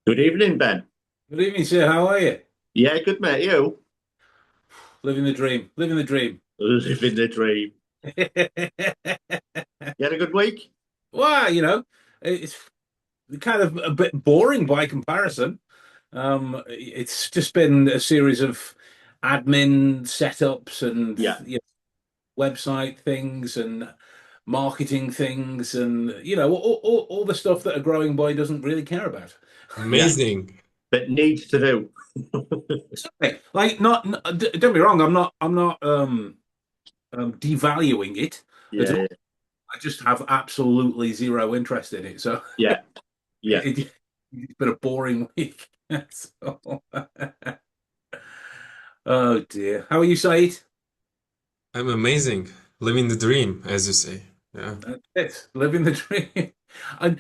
Good evening, Ben. Good evening, sir. How are you? Yeah, good mate. You Living the dream. Living the dream. living the dream. You had a good week? Well, it's kind of a bit boring by comparison. It's just been a series of admin setups and Yeah, website things and marketing things and all the stuff that a growing boy doesn't really care about. yeah. Amazing. But needs to do. Hey, like don't be wrong. I'm not devaluing it at Yeah, all. I just have absolutely zero interest in it. So yeah, yeah. it's been a boring week. So, oh dear. How are you, Said? I'm amazing. Living the dream, as you say. Yeah. That's it. Living the dream. I,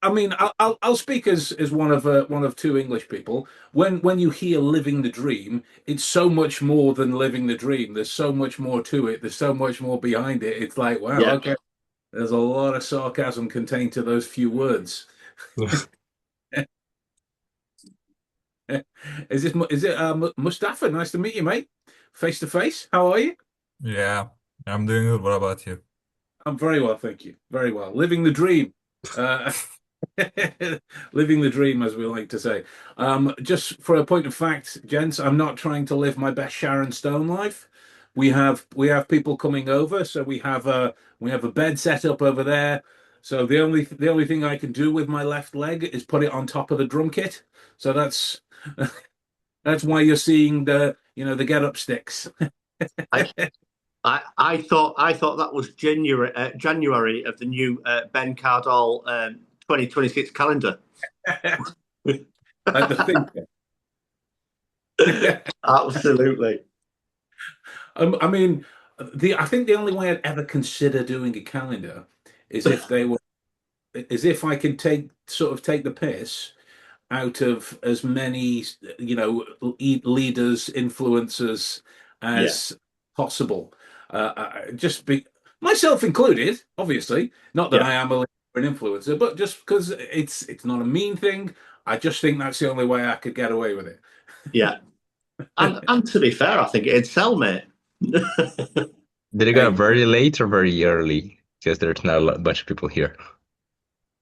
I mean, I'll speak as one of two English people. When you hear living the dream, it's so much more than living the dream. There's so much more to it. There's so much more behind it. It's like, wow, Yeah. okay. There's a lot of sarcasm contained to those few words. Is it Mustafa? Nice to meet you, mate. Face to face. How are you? Yeah, I'm doing good. What about you? I'm very well, thank you. Very well. Living the dream. Uh, living the dream, as we like to say. Just for a point of fact, gents, I'm not trying to live my best Sharon Stone life. We have people coming over, so we have a bed set up over there. So the only thing I can do with my left leg is put it on top of the drum kit. So that's why you're seeing the get up sticks. I, I thought that was January of the new Ben Cardall 2026 calendar. Like the thinker. Absolutely. I mean, I think the only way I'd ever consider doing a calendar is if I can take the piss out of as many, leaders, influencers Yeah, as possible. Just be myself included, obviously. Not that yeah, I am a leader or an influencer, but just because it's not a mean thing. I just think that's the only way I could get away with yeah. And to be fair, I think it'd sell, mate. Did it go it. very late or very early? Because there's not a bunch of people here.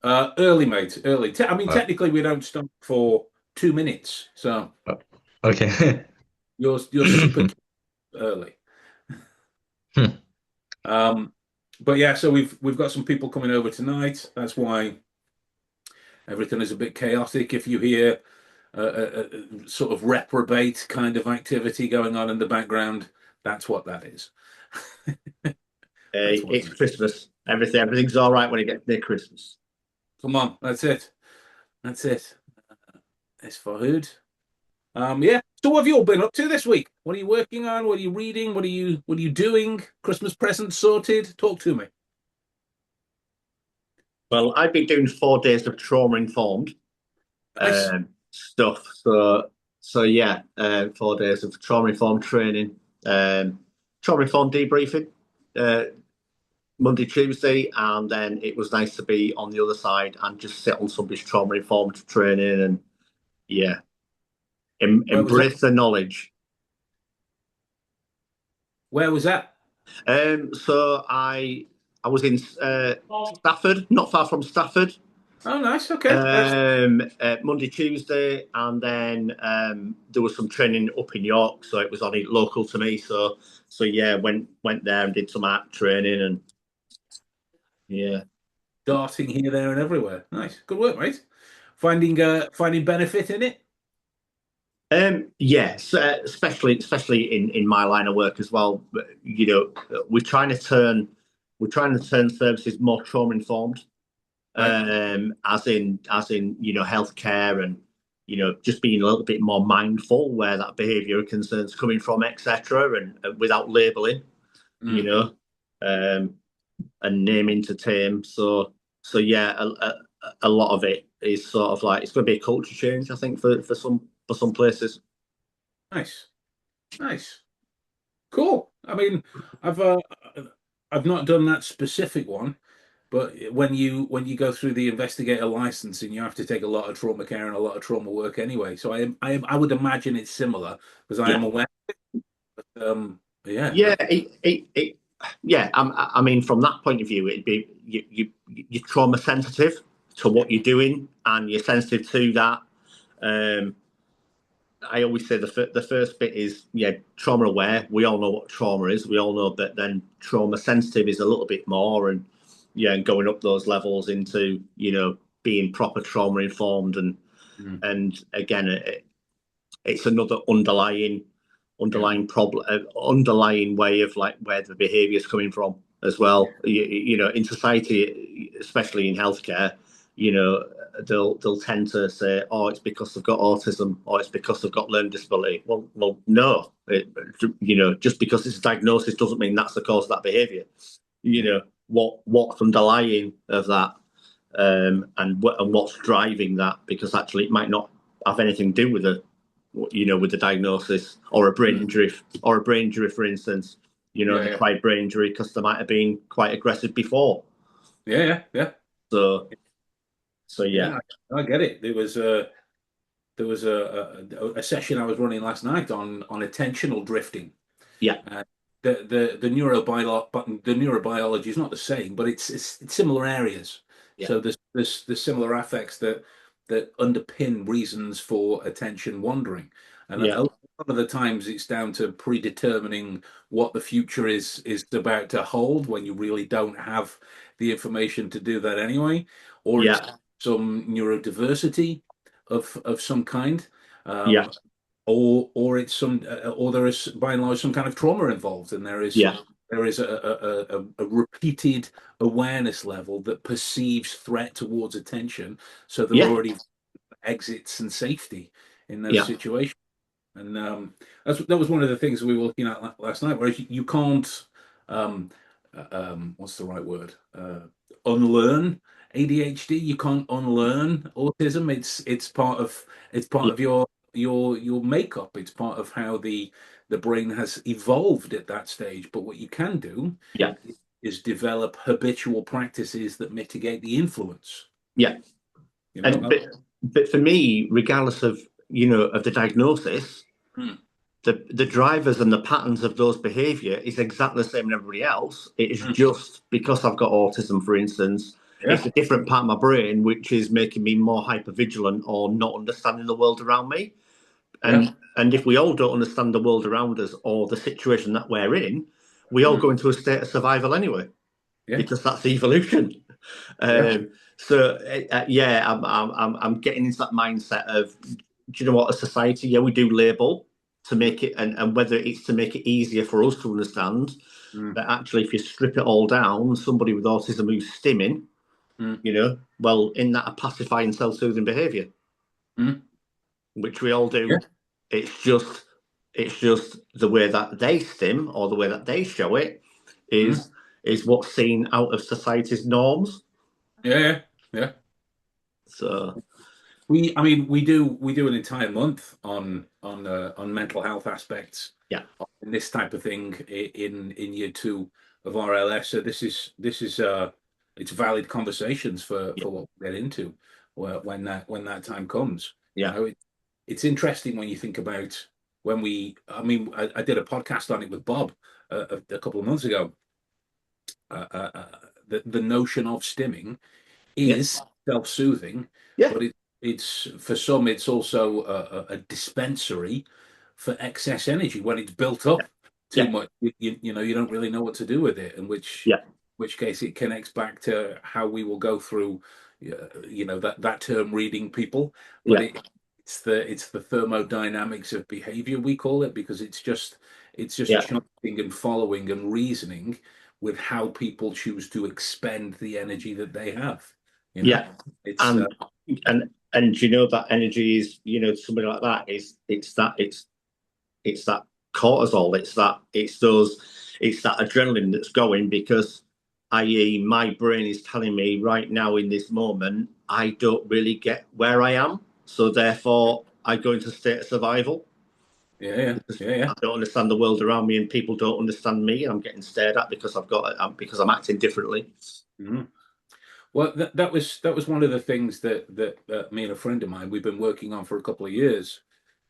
Early, mate. Early. I mean, Uh, technically, we don't start for 2 minutes, so uh, okay. you're super early. Hmm. But yeah, so we've got some people coming over tonight. That's why everything is a bit chaotic. If you hear a sort of reprobate kind of activity going on in the background, that's what that is. That's what It's that. Christmas. Everything's all right when it gets near Christmas. Come on, that's it. That's it. It's for hood. Yeah. So what have you all been up to this week? What are you working on? What are you reading? What are you doing? Christmas presents sorted? Talk to me. Well, I've been doing 4 days of trauma informed Nice. stuff. So yeah, 4 days of trauma informed training, trauma informed debriefing, uh, Monday, Tuesday, and then it was nice to be on the other side and just sit on somebody's trauma informed training and yeah, Where was that? embrace the knowledge. Where was that? So I was in Stafford, not far from Stafford, Oh, nice. Okay. That's Monday, Tuesday, and then there was some training up in York, so it was only local to me. So yeah, went there and did some art training, and yeah, darting here, there, and everywhere. Nice. Good work, mate. Finding benefit in it. yes, especially in my line of work as well. You know, we're trying to turn services more trauma informed, Right. as in healthcare and just being a little bit more mindful where that behaviour concern's coming from, etc., and without labelling, you Mm. know, um, and naming to tame. So yeah, a lot of it is sort of like it's going to be a culture change, I think, for some places. Nice. Nice. Cool. I mean, I've uh, I've not done that specific one, But when you go through the investigator licensing, you have to take a lot of trauma care and a lot of trauma work anyway. So I would imagine it's similar because I am Yeah. aware. But, yeah. Yeah, yeah. I mean, from that point of view, it'd be you're trauma sensitive to what you're doing, and you're sensitive to that. I always say the first bit is trauma aware. We all know what trauma is. We all know that then trauma sensitive is a little bit more, and and going up those levels into being proper trauma informed, and again, it's another underlying problem, underlying way of like where the behaviour is coming from as well. In society, especially in healthcare, they'll tend to say, "Oh, it's because they've got autism, or it's because they've got learning disability." Well, no. Just because it's a diagnosis doesn't mean that's the cause of that behaviour. What's underlying of that, and what's driving that? Because actually, it might not have anything to do with with the diagnosis or a brain injury, for instance. An acquired brain injury because they might have been quite aggressive before. Yeah. So yeah. I get it. There was a session I was running last night on attentional drifting. Yeah. The neurobiology is not the same, but it's similar areas. Yeah. So there's similar affects that underpin reasons for attention wandering, and a lot of the times it's down to predetermining what the future is about to hold when you really don't have the information to do that anyway, or it's some neurodiversity of some kind. Or it's some, or there is by and large some kind of trauma involved, and there is a repeated awareness level that perceives threat towards attention, so there are already exits and safety in those situations. And that was one of the things we were looking at last night, where you can't, what's the right word? Unlearn ADHD. You can't unlearn autism. It's part of your makeup. It's part of how the brain has evolved at that stage. But what you can do is develop habitual practices that mitigate the influence. But for me, regardless of of the diagnosis, the drivers and the patterns of those behaviour is exactly the same as everybody else. It is just because I've got autism, for instance. It's a different part of my brain which is making me more hypervigilant or not understanding the world around me. And if we all don't understand the world around us or the situation that we're in, we all go into a state of survival anyway, because that's evolution. So I'm getting into that mindset of, do you know what, a society, we do label to make it, and whether it's to make it easier for us to understand, that actually if you strip it all down, somebody with autism who's stimming, well, in that a pacifying self-soothing behaviour, which we all do. It's just the way that they stim or the way that they show it is what's seen out of society's norms. So we do an entire month on mental health aspects. In this type of thing in year 2 of RLS. So this is it's valid conversations for what we get into when that time comes. It's interesting when you think about when I did a podcast on it with Bob a couple of months ago. The notion of stimming is self-soothing, but it's for some it's also a dispensary for excess energy when it's built up too much. You don't really know what to do with it, and which case it connects back to how we will go through that term reading people, but it's the thermodynamics of behavior, we call it, because it's just chanting and following and reasoning with how people choose to expend the energy that they have. It's and that energy is, somebody like that it's that cortisol, it's that adrenaline that's going, because i.e. my brain is telling me right now in this moment I don't really get where I am, so therefore I go into a state of survival. I don't understand the world around me, and people don't understand me, and I'm getting stared at because I'm acting differently. Well, that was one of the things that me and a friend of mine we've been working on for a couple of years,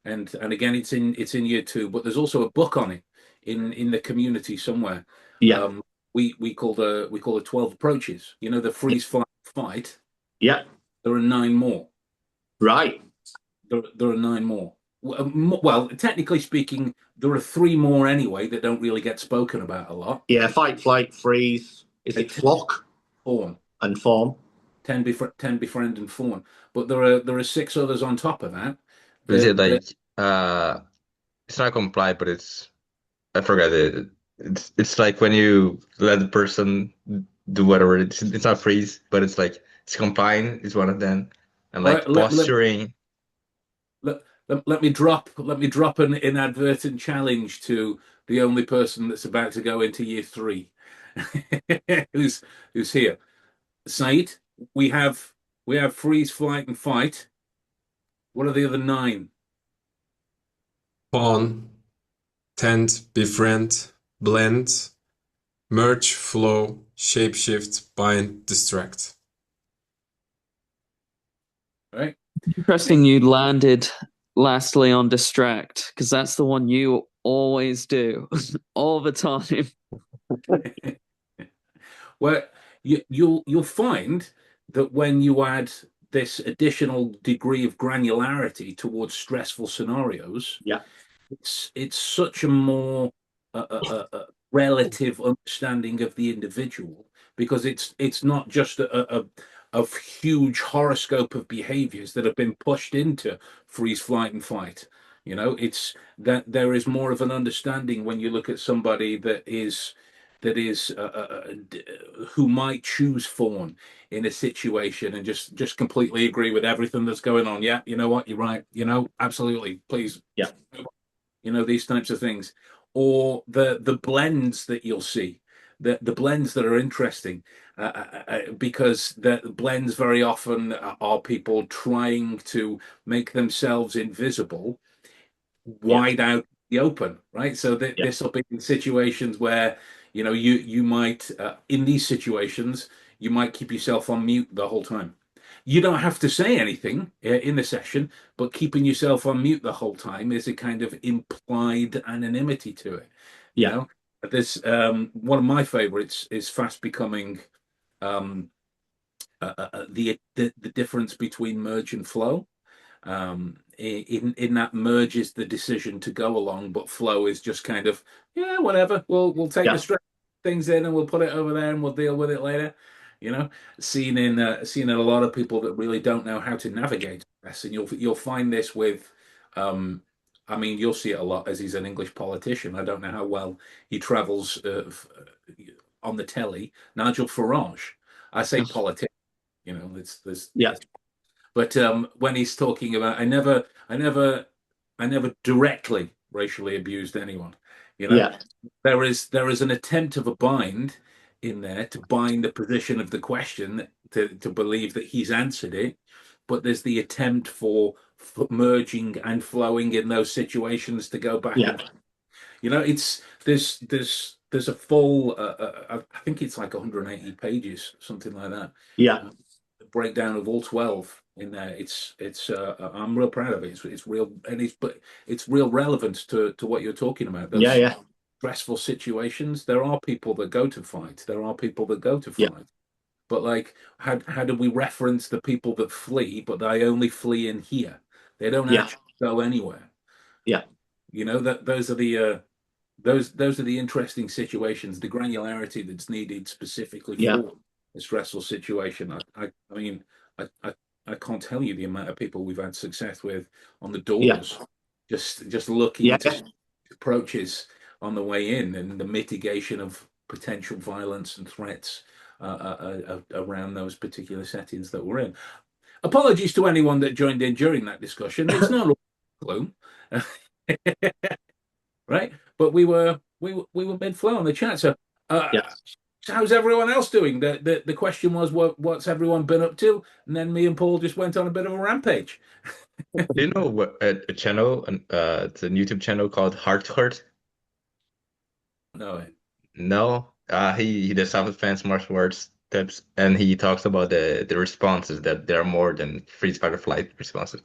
and again it's in year two, but there's also a book on it in the community somewhere. Yeah, Um, we call it 12 approaches. You know, the freeze, flight, fight. yeah, There are nine more. right. There are nine more. Well, technically speaking, there are three more anyway that don't really get spoken about a lot. Yeah, fight, flight, freeze. Is it flock Fawn, and form? ten befriend and fawn. But there are six others on top of that. Is it That like it's not comply, but it's I forgot it. It's like when you let the person do whatever. It's not freeze, but it's like it's complying is one of them, and all like right, posturing. let me drop an inadvertent challenge to the only person that's about to go into year three, who's here. Said, we have freeze, flight, and fight. What are the other nine? Pawn, tend, befriend, blend, merge, flow, shapeshift, bind, distract. Right? Interesting you landed lastly on distract, because that's the one you always do all the time. Well, you'll find that when you add this additional degree of granularity towards stressful scenarios, Yeah. it's such a more relative understanding of the individual, because it's not just a huge horoscope of behaviors that have been pushed into freeze, flight, and fight. You know, it's that there is more of an understanding when you look at somebody that is who might choose fawn in a situation and just completely agree with everything that's going on. Yeah, you know what, you're right. You know, absolutely, please. Yeah. You know, these types of things, or the blends that you'll see, the blends that are interesting, because the blends very often are people trying to make themselves invisible, wide out in the open, right? So Yeah. this will be in situations where you might in these situations you might keep yourself on mute the whole time. You don't have to say anything in the session, but keeping yourself on mute the whole time is a kind of implied anonymity to it. You Yeah. know, there's one of my favorites is fast becoming the difference between merge and flow. In that merge is the decision to go along, but flow is just kind of, yeah, whatever. We'll take Yeah. the stress things in and we'll put it over there and we'll deal with it later. You know, seen in a lot of people that really don't know how to navigate stress, and you'll find this with, I mean, you'll see it a lot as he's an English politician. I don't know how well he travels on the telly. Nigel Farage, I say politician. You know, there's Yeah. but when he's talking about, I never directly racially abused anyone. You know, Yeah. there is an attempt of a bind in there to bind the position of the question to believe that he's answered it, but there's the attempt for merging and flowing in those situations to go back. Yeah. You know, it's there's a full I think it's like 180 pages, something like that. Yeah. Breakdown of all 12 in there. I'm real proud of it. It's real, and it's real relevant to what you're talking about. Those Yeah. stressful situations. There are people that go to fight. There are people that go to Yeah. fight. But like, how do we reference the people that flee? But they only flee in here. They don't Yeah. actually go anywhere. Yeah. You know, that those are the interesting situations. The granularity that's needed specifically Yeah. for a stressful situation. I mean, I can't tell you the amount of people we've had success with on the doors, just looking Yeah. into approaches on the way in, and the mitigation of potential violence and threats around those particular settings that we're in. Apologies to anyone that joined in during that discussion. It's not gloom, right? But we were mid flow on the chat. So, Yeah. so how's everyone else doing? The question was, what's everyone been up to? And then me and Paul just went on a bit of a rampage. Do you know what a channel? It's a YouTube channel called Heart to Heart. No, No, he does self-defense martial arts tips, and he talks about the responses that there are more than freeze, fight, or flight responses.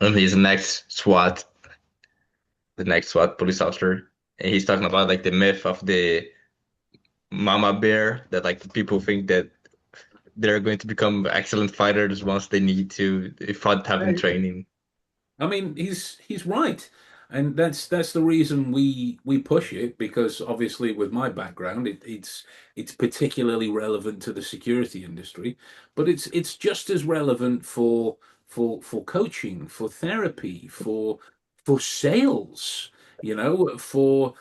And he's the next SWAT police officer, and he's talking about like the myth of the mama bear that like people think that they're going to become excellent fighters once they need to without having training. I mean, he's right, and that's the reason we push it, because obviously with my background, it's particularly relevant to the security industry, but it's just as relevant for coaching, for therapy, for sales, for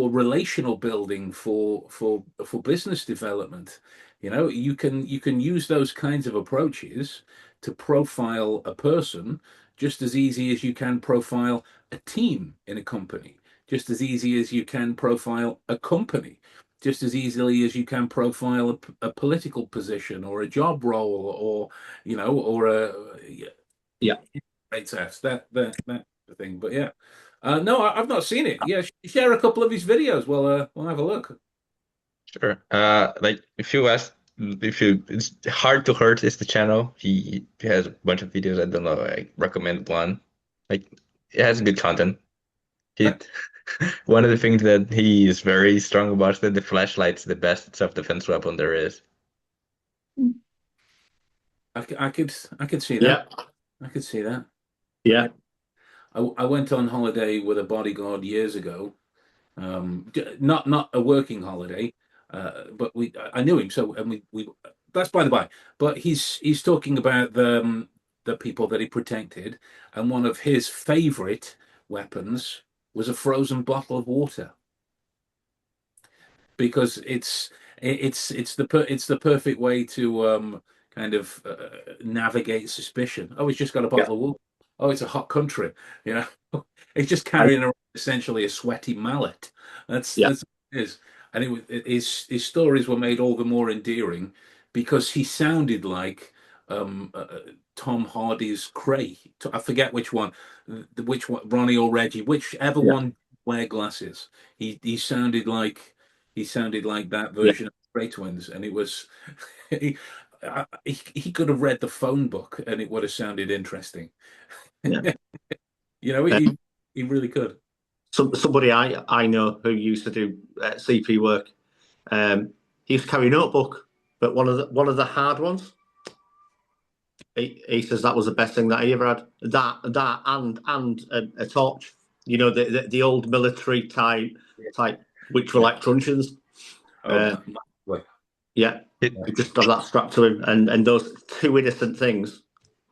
relational building, for business development. You can use those kinds of approaches to profile a person just as easy as you can profile a team in a company, just as easy as you can profile a company, just as easily as you can profile a political position or a job role, or a Yeah. great test, that thing. But yeah, no, I've not seen it. Yeah, share a couple of his videos. We'll have a look. Sure. Like it's Hard to Hurt is the channel. He has a bunch of videos. I don't know. I recommend one. Like it has good content. He One of the things that he is very strong about is that the flashlight's the best self-defense weapon there is. I could see Yeah. that. I could see that. Yeah. I went on holiday with a bodyguard years ago. Not a working holiday, but I knew him, so, and we that's by the by. But he's talking about the people that he protected, and one of his favorite weapons was a frozen bottle of water, because it's the perfect way to kind of navigate suspicion. Oh, he's just got a bottle of water. Oh, it's a hot country, you know. He's just carrying around essentially a sweaty mallet. That's Yeah. what it is. And his stories were made all the more endearing because he sounded like Tom Hardy's Cray. I forget which one, Ronnie or Reggie, whichever Yeah. one wear glasses. He sounded like that version of Cray Twins, and it was he could have read the phone book and it would have sounded interesting. Yeah. He really could. Somebody I know who used to do CP work, he used to carry a notebook, but one of the hard ones. He says that was the best thing that he ever had. That and a torch. The old military type, which were like truncheons. Yeah, he just have that strapped to him, and those two innocent things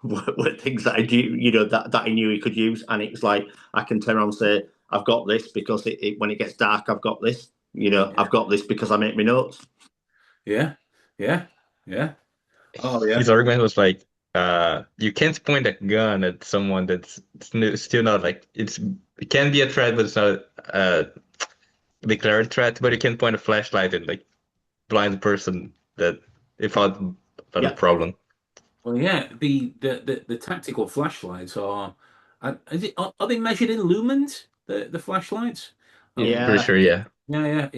were things that I do, that he knew he could use, and it's like I can turn around and say, I've got this because when it gets dark, I've got this. I've got this because I make my notes. Yeah. Oh yeah. His argument was like, you can't point a gun at someone that's still not like it can be a threat, but it's not a declared threat. But you can point a flashlight and like blind the person that without a problem. Well, yeah, the tactical flashlights are they measured in lumens? The flashlights? Yeah. Pretty sure, yeah. Yeah.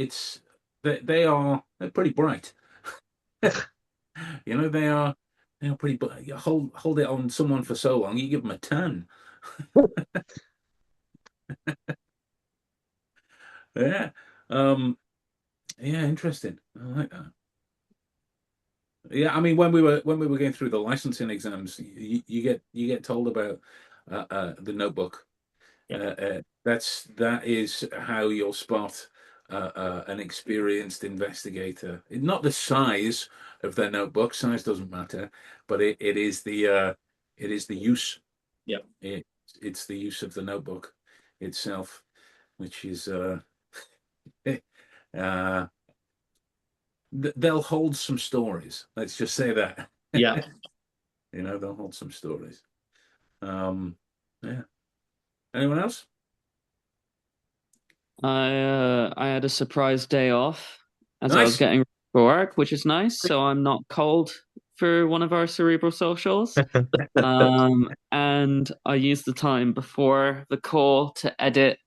They're pretty bright. They're pretty bright. You hold it on someone for so long, you give them a tan. Yeah. Yeah, interesting. I like that. Yeah, I mean, when we were going through the licensing exams, you get told about the notebook. That is how you'll spot an experienced investigator. Not the size of their notebook. Size doesn't matter, but it is the use. Yeah. It's the use of the notebook itself, which is they'll hold some stories. Let's just say that. Yeah. They'll hold some stories. Yeah. Anyone else? I had a surprise day off as I Nice. was getting ready for work, which is nice. So I'm not cold for one of our cerebral socials. And I used the time before the call to edit.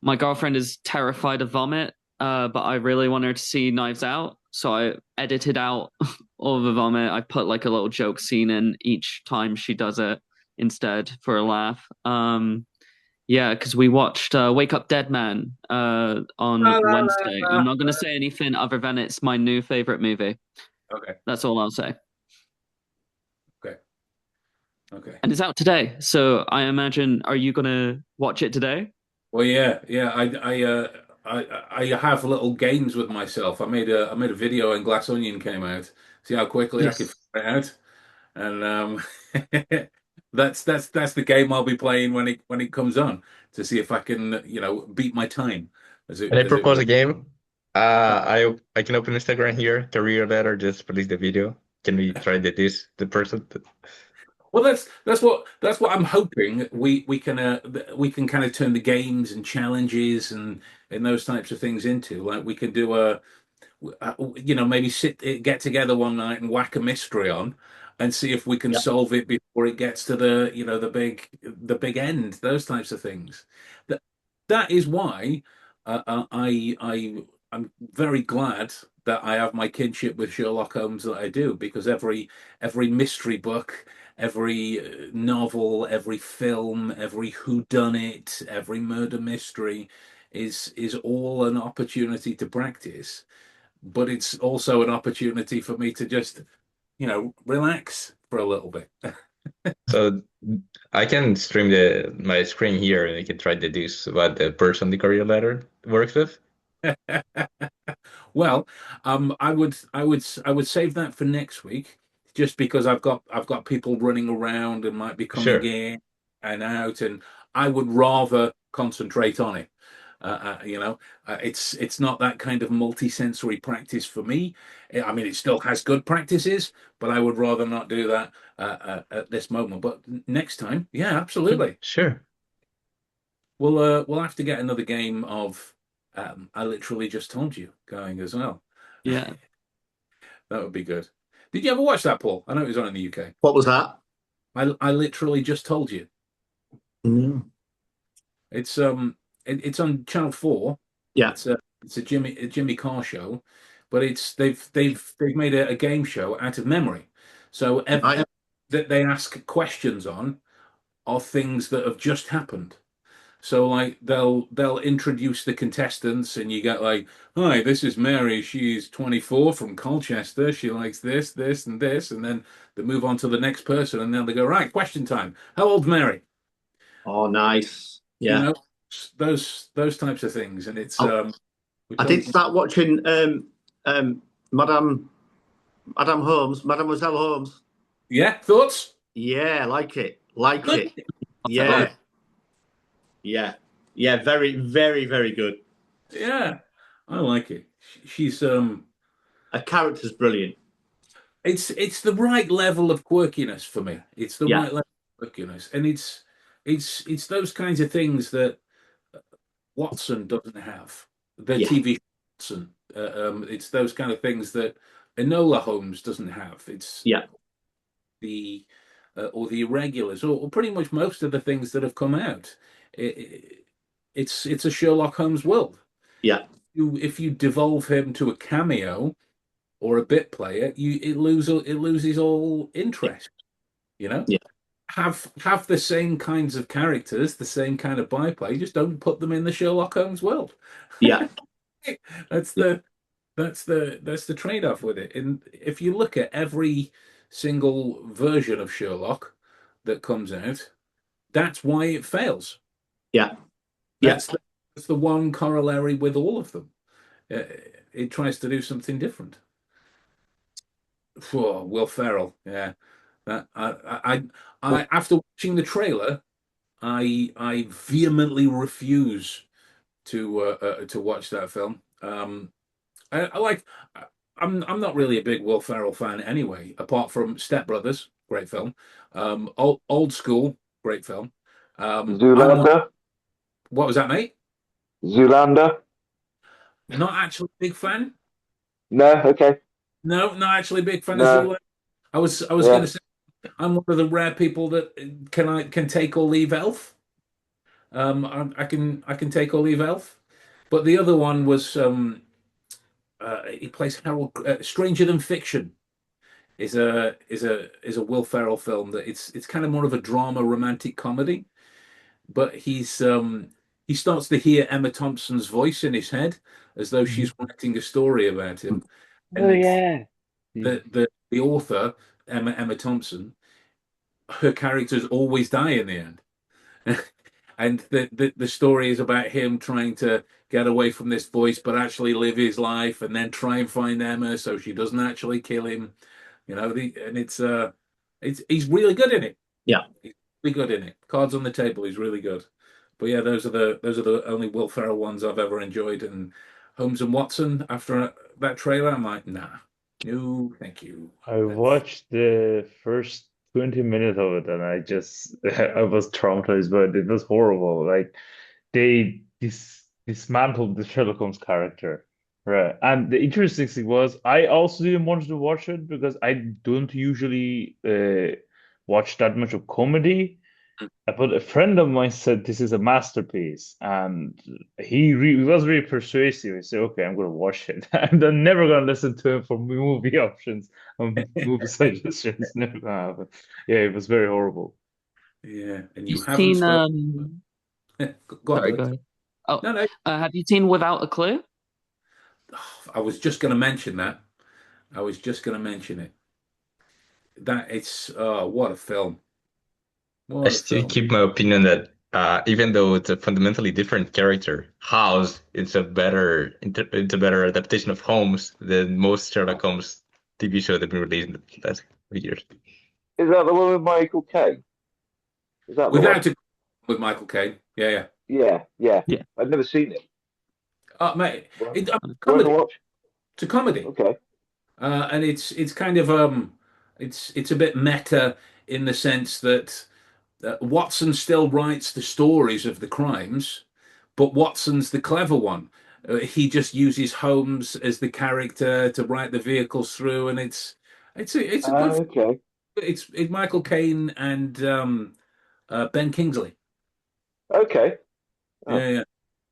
My girlfriend is terrified of vomit. but I really wanted to see Knives Out, so I edited out all of the vomit. I put like a little joke scene in each time she does it instead for a laugh. Yeah, because we watched Wake Up Dead Man on Wednesday. I'm not going to say anything other than it's my new favorite movie. Okay. That's all I'll say. Okay. And it's out today, so I imagine, are you going to watch it today? Well, yeah. I have little games with myself. I made a video when Glass Onion came out. See how quickly I could Yes. figure it out, and that's the game I'll be playing when it comes on to see if I can beat my time. Can I propose a game? Uh, I can open Instagram here, career letter, just release the video. Can we try the person? Well, that's what I'm hoping we can kind of turn the games and challenges and those types of things into. Like we can do maybe get together one night and whack a mystery on and see if we can solve it before it gets to the big end. Those types of things. That is why I'm very glad that I have my kinship with Sherlock Holmes that I do, because every mystery book, every novel, every film, every whodunit, every murder mystery is all an opportunity to practice, but it's also an opportunity for me to just, relax for a little bit. So I can stream my screen here and I can try to do what the person the career letter works with. Well, I would save that for next week, just because I've got people running around and might be coming Sure. in and out, and I would rather concentrate on it. It's not that kind of multi-sensory practice for me. I mean, it still has good practices, but I would rather not do that at this moment. But next time, yeah, absolutely. Sure. We'll have to get another game of I literally just told you going as well. Yeah. That would be good. Did you ever watch that, Paul? I know it was on in the UK. What was that? I literally just told you. Mm. It's it's on Channel 4. Yeah. It's a Jimmy Carr show, but they've made a game show out of memory. So every that they ask questions on are things that have just happened. So like they'll introduce the contestants and you get like, hi, this is Mary. She's 24 from Colchester. She likes this, this, and this, and then they move on to the next person, and then they go, right, question time. How old's Mary? Oh, nice. Yeah. You know, those types of things, and it's. I did start watching Madame Mademoiselle Holmes. Yeah, thoughts? Yeah, like it. Like Good. it. Yeah. Yeah. Yeah, very, very, very good. Yeah, I like it. She's Her character's brilliant. It's the right level of quirkiness for me. It's the right level of quirkiness, and it's those kinds of things that Watson doesn't have. The TV Watson. It's those kind of things that Enola Holmes doesn't have. It's the or the irregulars, or pretty much most of the things that have come out. It's a Sherlock Holmes world. Yeah. If you devolve him to a cameo or a bit player, it loses all interest. You know? Yeah. Have the same kinds of characters, the same kind of byplay, just don't put them in the Sherlock Holmes world. Yeah. That's the trade-off with it. And if you look at every single version of Sherlock that comes out, that's why it fails. Yeah. That's the one corollary with all of them. It tries to do something different. Oh, Will Ferrell, yeah. I after watching the trailer, I vehemently refuse to watch that film. I'm not really a big Will Ferrell fan anyway, apart from Step Brothers, great film. Old School, great film. Zoolander. What was that, mate? Zoolander. Not actually a big fan. No, okay. No, not actually a big fan No. of Zoolander. I was going to say I'm one of the rare people that can take or leave Elf. I can take or leave Elf. But the other one was he plays Harold. Stranger Than Fiction is a Will Ferrell film that it's kind of more of a drama romantic comedy, but he starts to hear Emma Thompson's voice in his head as though she's writing a story about him. Oh And yeah. the author, Emma Thompson, her characters always die in the end. And the story is about him trying to get away from this voice, but actually live his life, and then try and find Emma so she doesn't actually kill him. And it's he's really good in it. Yeah, he's really good in it. Cards on the Table, he's really good. But yeah, those are the only Will Ferrell ones I've ever enjoyed. And Holmes and Watson, after that trailer, I'm like, nah, no, thank you. I watched the first 20 minutes of it and I was traumatized by it. It was horrible. Like they dismantled the Sherlock Holmes character. Right. And the interesting thing was I also didn't want to watch it because I don't usually watch that much of comedy. But a friend of mine said this is a masterpiece, and he was very persuasive. He said, "Okay, I'm going to watch it," and I'm never going to listen to him for movie options, movie suggestions. Never gonna happen. Yeah, it was very horrible. Yeah, and You've you haven't seen spoken. Go on, sorry, Alex. go ahead. Oh, No. have you seen Without a Clue? I was just going to mention that. I was just going to mention it. That it's what a film. I What a still film. keep my opinion that even though it's a fundamentally different character, House it's a better adaptation of Holmes than most Sherlock Holmes TV shows that have been released in the last few years. Is that the one with Michael Caine? Is that the one? Without a with Michael Caine. Yeah. Yeah. Yeah. I've never seen it. Mate, Well, it's a Worth a comedy. watch. It's a comedy. Okay. And it's kind of it's a bit meta in the sense that Watson still writes the stories of the crimes, but Watson's the clever one. He just uses Holmes as the character to write the vehicles through, and it's a good. Okay. It's Michael Caine and Ben Kingsley. Okay. Oh. Yeah.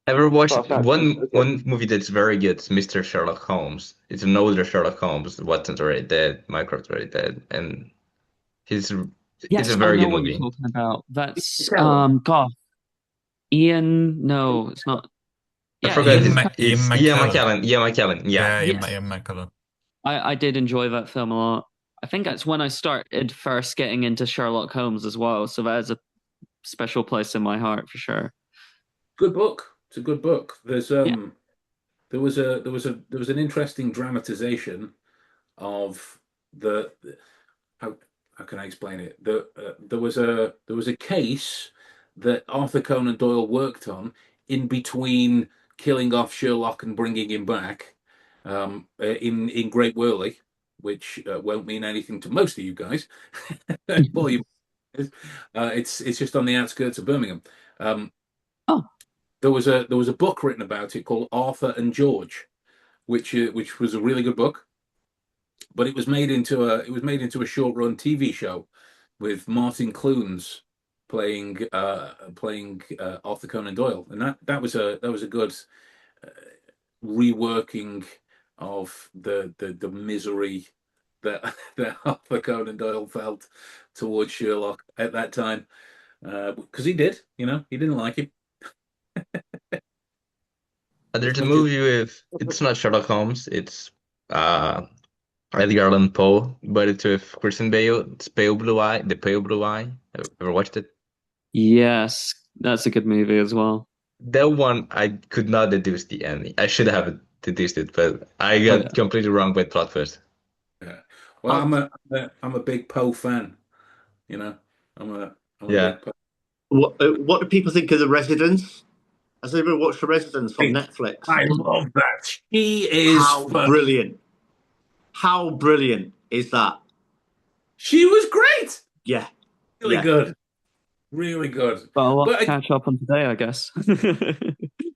Ever watched Southampton, okay. one movie that's very good? It's Mr. Sherlock Holmes. It's an older Sherlock Holmes. Watson's already dead. Mycroft's already dead, and it's Yes, a very I know good what movie. you're talking about. That's Kelly. God. Ian, no, it's not. I Yeah, forgot Ian his, McKellen. it's Ian Ian McKellen. McKellen. Ian McKellen. Yeah. Yeah, Yes. Ian McKellen. I did enjoy that film a lot. I think that's when I started first getting into Sherlock Holmes as well. So that is a special place in my heart for sure. Good book. It's a good book. There's there was an interesting dramatization of the how can I explain it? There was a case that Arthur Conan Doyle worked on in between killing off Sherlock and bringing him back in Great Worley, which won't mean anything to most of you guys. It's just on the outskirts of Birmingham. There was a book written about it called Arthur and George, which was a really good book, but it was made into a short run TV show with Martin Clunes playing Arthur Conan Doyle, and that was a good reworking of the misery that Arthur Conan Doyle felt towards Sherlock at that time, because he didn't like him. There's a movie with it's not Sherlock Holmes. It's Edgar Allan Poe, but it's with Christian Bale. It's Pale Blue Eye. The Pale Blue Eye. Ever watched it? Yes, that's a good movie as well. That one I could not deduce the ending. I should have deduced it, but I got completely wrong with plot twist. Yeah. Well, I'm a big Poe fan. I'm a Yeah. big Poe. What do people think of The Residence? Has anyone watched The Residence on Netflix? I love that. She is brilliant. How brilliant is that? She was great. Yeah. Really good. Really good. Well, I'll But catch up on today, I guess.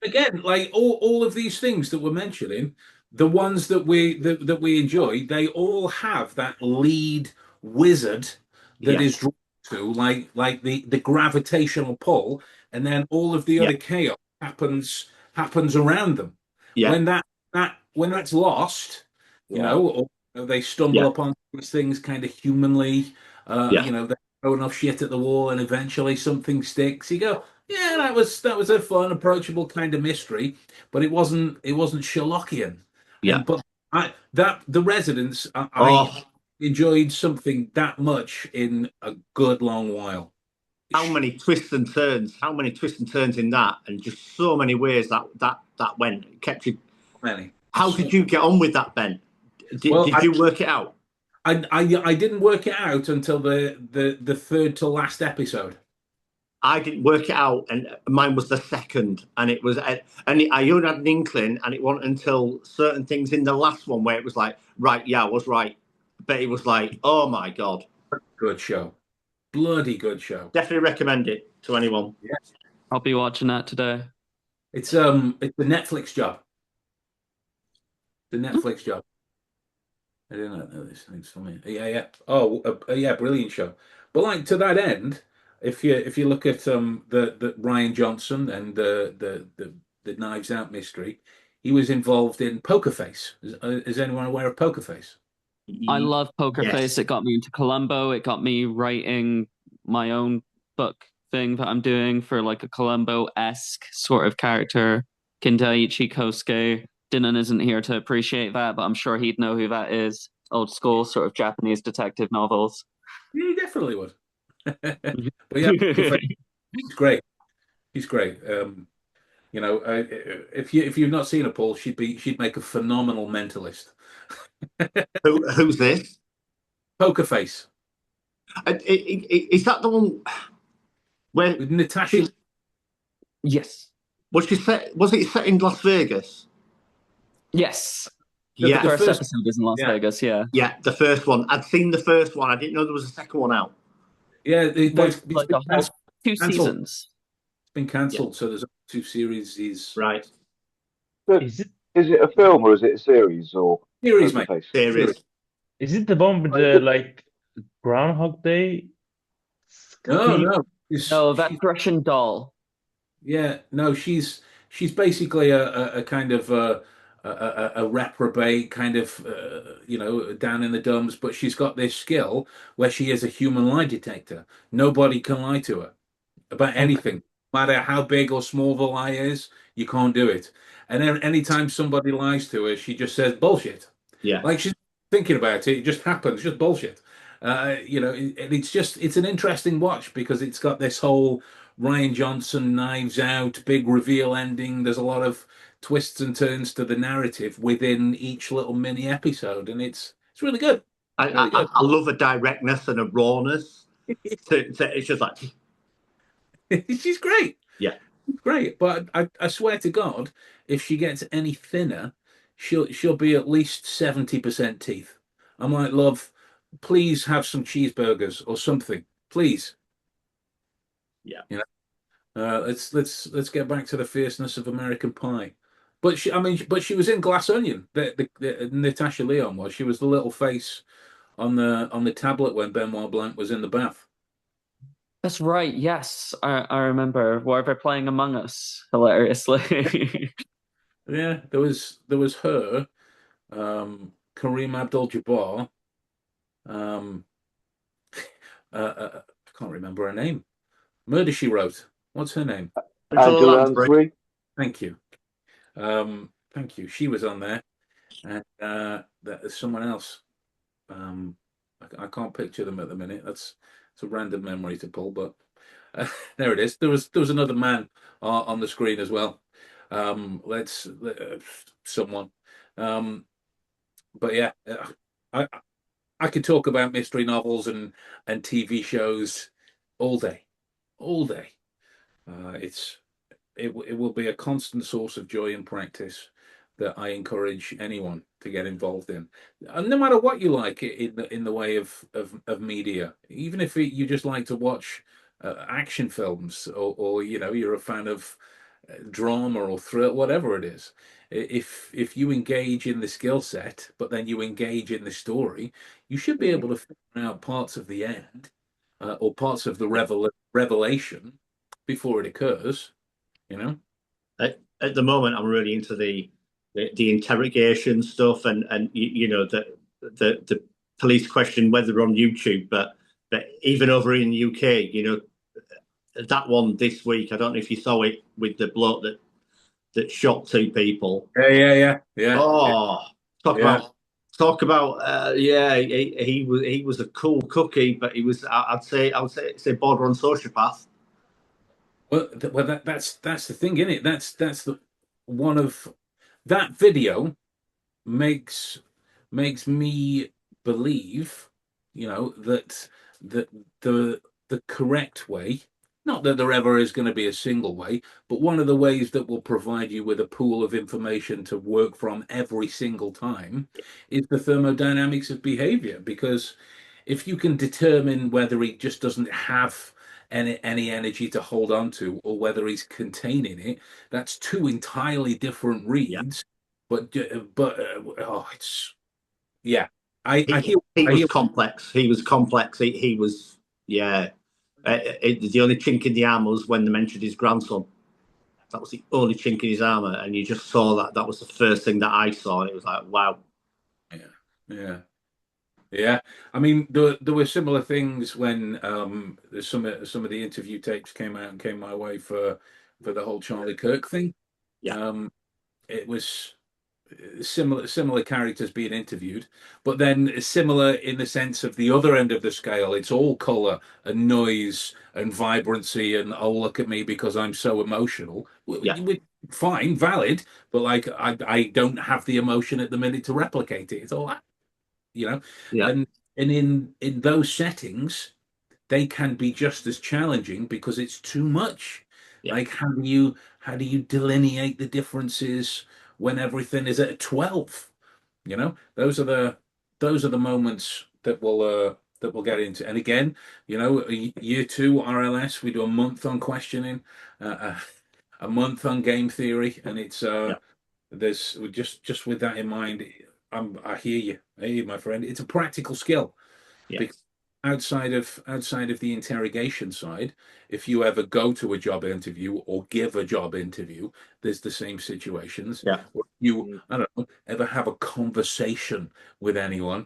again, like all of these things that we're mentioning, the ones that we enjoy, they all have that lead wizard that is drawn to, like the gravitational pull, and then all of the other chaos happens happens around them. Yeah. When that's lost, you know, or they stumble Yeah. upon these things kind of humanly, Yeah. you know, they throw enough shit at the wall and eventually something sticks. You go, yeah, that was a fun, approachable kind of mystery, but it wasn't Sherlockian. Yeah. And but The Residents, I Oh, enjoyed something that much in a good long while. how many twists and turns? How many twists and turns in that, and just so many ways that went. It kept you. Many. How did you get on with that, Ben? Well, Did you work it out? I didn't work it out until the third to last episode. I didn't work it out, and mine was the second, and it was, and I only had an inkling, and it wasn't until certain things in the last one where it was like, right, yeah, I was right, but it was like, oh my god, Good show, bloody good show. definitely recommend it to anyone. Yes, I'll be watching that today. it's the Netflix job. The Netflix job. I didn't know this thing's for me. Yeah. Oh, yeah, brilliant show. But like to that end, if you look at the Ryan Johnson and the Knives Out mystery, he was involved in Poker Face. Is anyone aware of Poker Face? I love Poker Yes. Face. It got me into Columbo. It got me writing my own book thing that I'm doing for like a Columbo-esque sort of character. Kindaichi Kosuke. Dinan isn't here to appreciate that, but I'm sure he'd know who that is. Old school sort of Japanese detective novels. Yeah, he definitely would. But yeah, Poker Face, he's great. He's great. You know, if you've not seen her, Paul, she'd make a phenomenal mentalist. Who's this? Poker Face Is that the one where with Natasha. Yes. was she set? Was it set in Las Vegas? Yes. The Yeah, The first first- episode is in Las yeah. Vegas, yeah. yeah, the first one. I'd seen the first one. I didn't know there was a second one out. Yeah, Like a whole two cancelled. seasons. It's been cancelled, so there's 2 series. Right, Is it Is it a film or is it a series or Series, Poker mate. Face? series. is it the one with the like Groundhog Day? No. No, that's Russian Doll. Yeah, no, she's basically a kind of a reprobate kind of you know, down in the dumps, but she's got this skill where she is a human lie detector. Nobody can lie to her about anything, no matter how big or small the lie is. You can't do it. And then anytime somebody lies to her, she just says bullshit. Yeah, Like she's thinking about it, it just happens, just bullshit. You know, it's an interesting watch because it's got this whole Ryan Johnson Knives Out big reveal ending. There's a lot of twists and turns to the narrative within each little mini episode, and it's really good. I love a directness and a rawness. It's just like, She's great. Yeah. Great. But I swear to God, if she gets any thinner, she'll be at least 70% teeth. I'm like, love, please have some cheeseburgers or something, please. Yeah. You know, let's get back to the fierceness of American Pie. But she was in Glass Onion. The Natasha Lyonne was. She was the little face on the tablet when Benoit Blanc was in the bath. That's right, yes. I remember where they're playing Among Us hilariously. Yeah, there was her, Kareem Abdul-Jabbar. I can't remember her name. Murder, She Wrote. What's her name? Angela Lansbury. Thank you. Thank you. She was on there, and there's someone else. I can't picture them at the minute. It's a random memory to pull, but there it is. There was another man on the screen as well. Someone. But yeah, I could talk about mystery novels and TV shows all day. It will be a constant source of joy and practice that I encourage anyone to get involved in, and no matter what you like in the way of media, even if you just like to watch action films, or you know, you're a fan of drama or thrill, whatever it is. If you engage in the skill set, but then you engage in the story, you should be able to figure out parts of the end or parts of the revelation before it occurs. You know. at the moment I'm really into the interrogation stuff, and you know the police question whether they're on YouTube, but even over in the UK, you know that one this week. I don't know if you saw it with the bloke that shot two people. Yeah. Oh, talk Yeah. about yeah. He was a cool cookie, but he was I'd say border on sociopath. Well, that's the thing, isn't it? That's the one of that video makes me believe, you know, that the correct way, not that there ever is going to be a single way, but one of the ways that will provide you with a pool of information to work from every single time is the thermodynamics of behavior. Because if you can determine whether he just doesn't have any energy to hold on to, or whether he's containing it, that's two entirely different reads. But oh, it's yeah. He was complex. He was complex. He was yeah. The only chink in the armor was when they mentioned his grandson. That was the only chink in his armor, and you just saw that. That was the first thing that I saw, and it was like, wow. Yeah. I mean, there were similar things when some of the interview tapes came out and came my way for the whole Charlie Kirk thing. Yeah. It was similar characters being interviewed, but then similar in the sense of the other end of the scale. It's all color and noise and vibrancy and oh, look at me because I'm so emotional. Yeah. Fine, valid, but like I don't have the emotion at the minute to replicate it. It's all that, you know. Yeah. And in those settings, they can be just as challenging because it's too much. Yeah. Like how do you delineate the differences when everything is at 12? You know, those are the moments that we'll get into. And again, you know, year 2 RLS, we do a month on questioning, a month on game theory, and it's there's just with that in mind. I hear you, my friend. It's a practical skill. Yeah. Because outside of the interrogation side, if you ever go to a job interview or give a job interview, there's the same situations. Yeah. Or you, I don't know, ever have a conversation with anyone,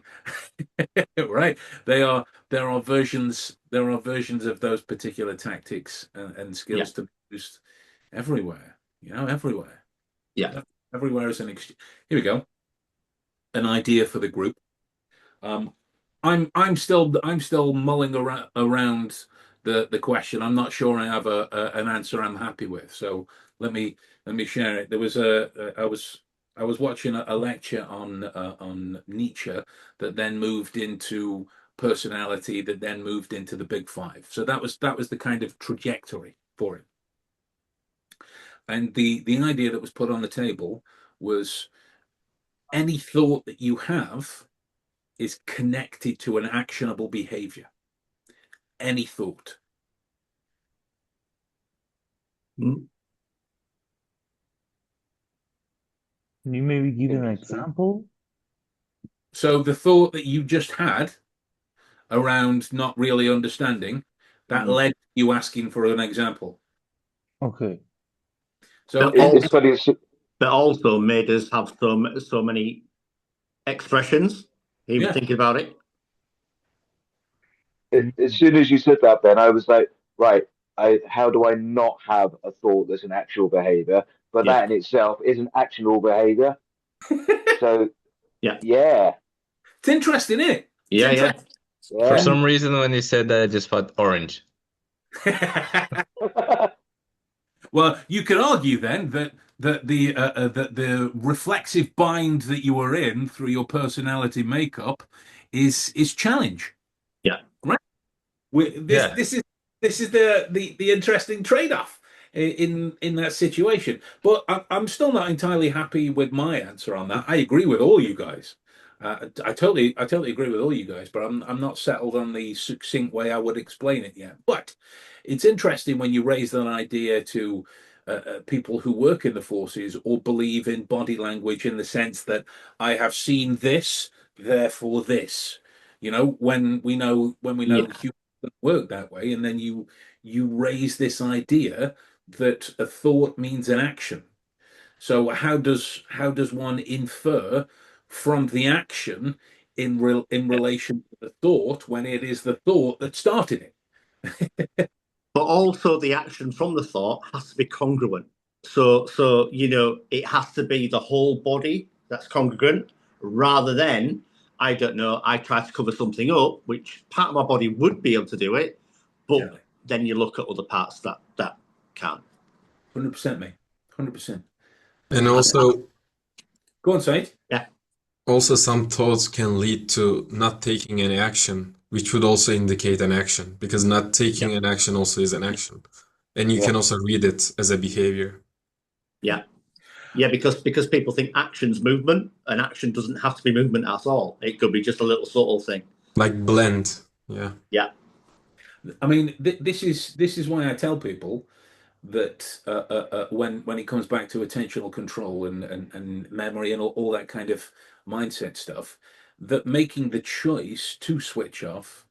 right? There are versions of those particular tactics and skills to be used everywhere. You know, everywhere. Yeah. Everywhere is here we go. An idea for the group. I'm still mulling around the question. I'm not sure I have an answer I'm happy with. So let me share it. There was I was watching a lecture on Nietzsche that then moved into personality, that then moved into the Big Five. So that was the kind of trajectory for it. And the idea that was put on the table was any thought that you have is connected to an actionable behavior. Any thought. Can you maybe give an example? So the thought that you just had around not really understanding, that led to you asking for an example. Okay. So It's funny. But also made us have so many expressions. Even thinking about it. As soon as you said that, Ben, I was like, right, how do I not have a thought that's an actual behavior? But that in itself is an actionable behavior. So yeah. It's interesting, isn't it? Yeah. For some reason, when you said that, I just thought orange. Well, you could argue then that the reflexive bind that you are in through your personality makeup is challenge. Yeah. Right. This is the interesting trade-off in that situation. But I'm still not entirely happy with my answer on that. I agree with all you guys. I totally agree with all you guys, but I'm not settled on the succinct way I would explain it yet. But it's interesting when you raise that idea to people who work in the forces or believe in body language in the sense that I have seen this, therefore this. You know, when we know humans don't work that way, and then you raise this idea that a thought means an action. So how does one infer from the action in relation to the thought when it is the thought that started it? But also the action from the thought has to be congruent. So it has to be the whole body that's congruent, rather than, I don't know, I try to cover something up, which part of my body would be able to do it, but then you look at other parts that can't. 100%, mate. 100%. And also, go on, Said. Yeah. Also, some thoughts can lead to not taking any action, which would also indicate an action, because not taking an action also is an action. And you can also read it as a behavior. Yeah. Yeah, because people think action's movement, and action doesn't have to be movement at all. It could be just a little subtle thing. Like blend. Yeah. Yeah. I mean, this is why I tell people that when it comes back to attentional control and memory and all that kind of mindset stuff, that making the choice to switch off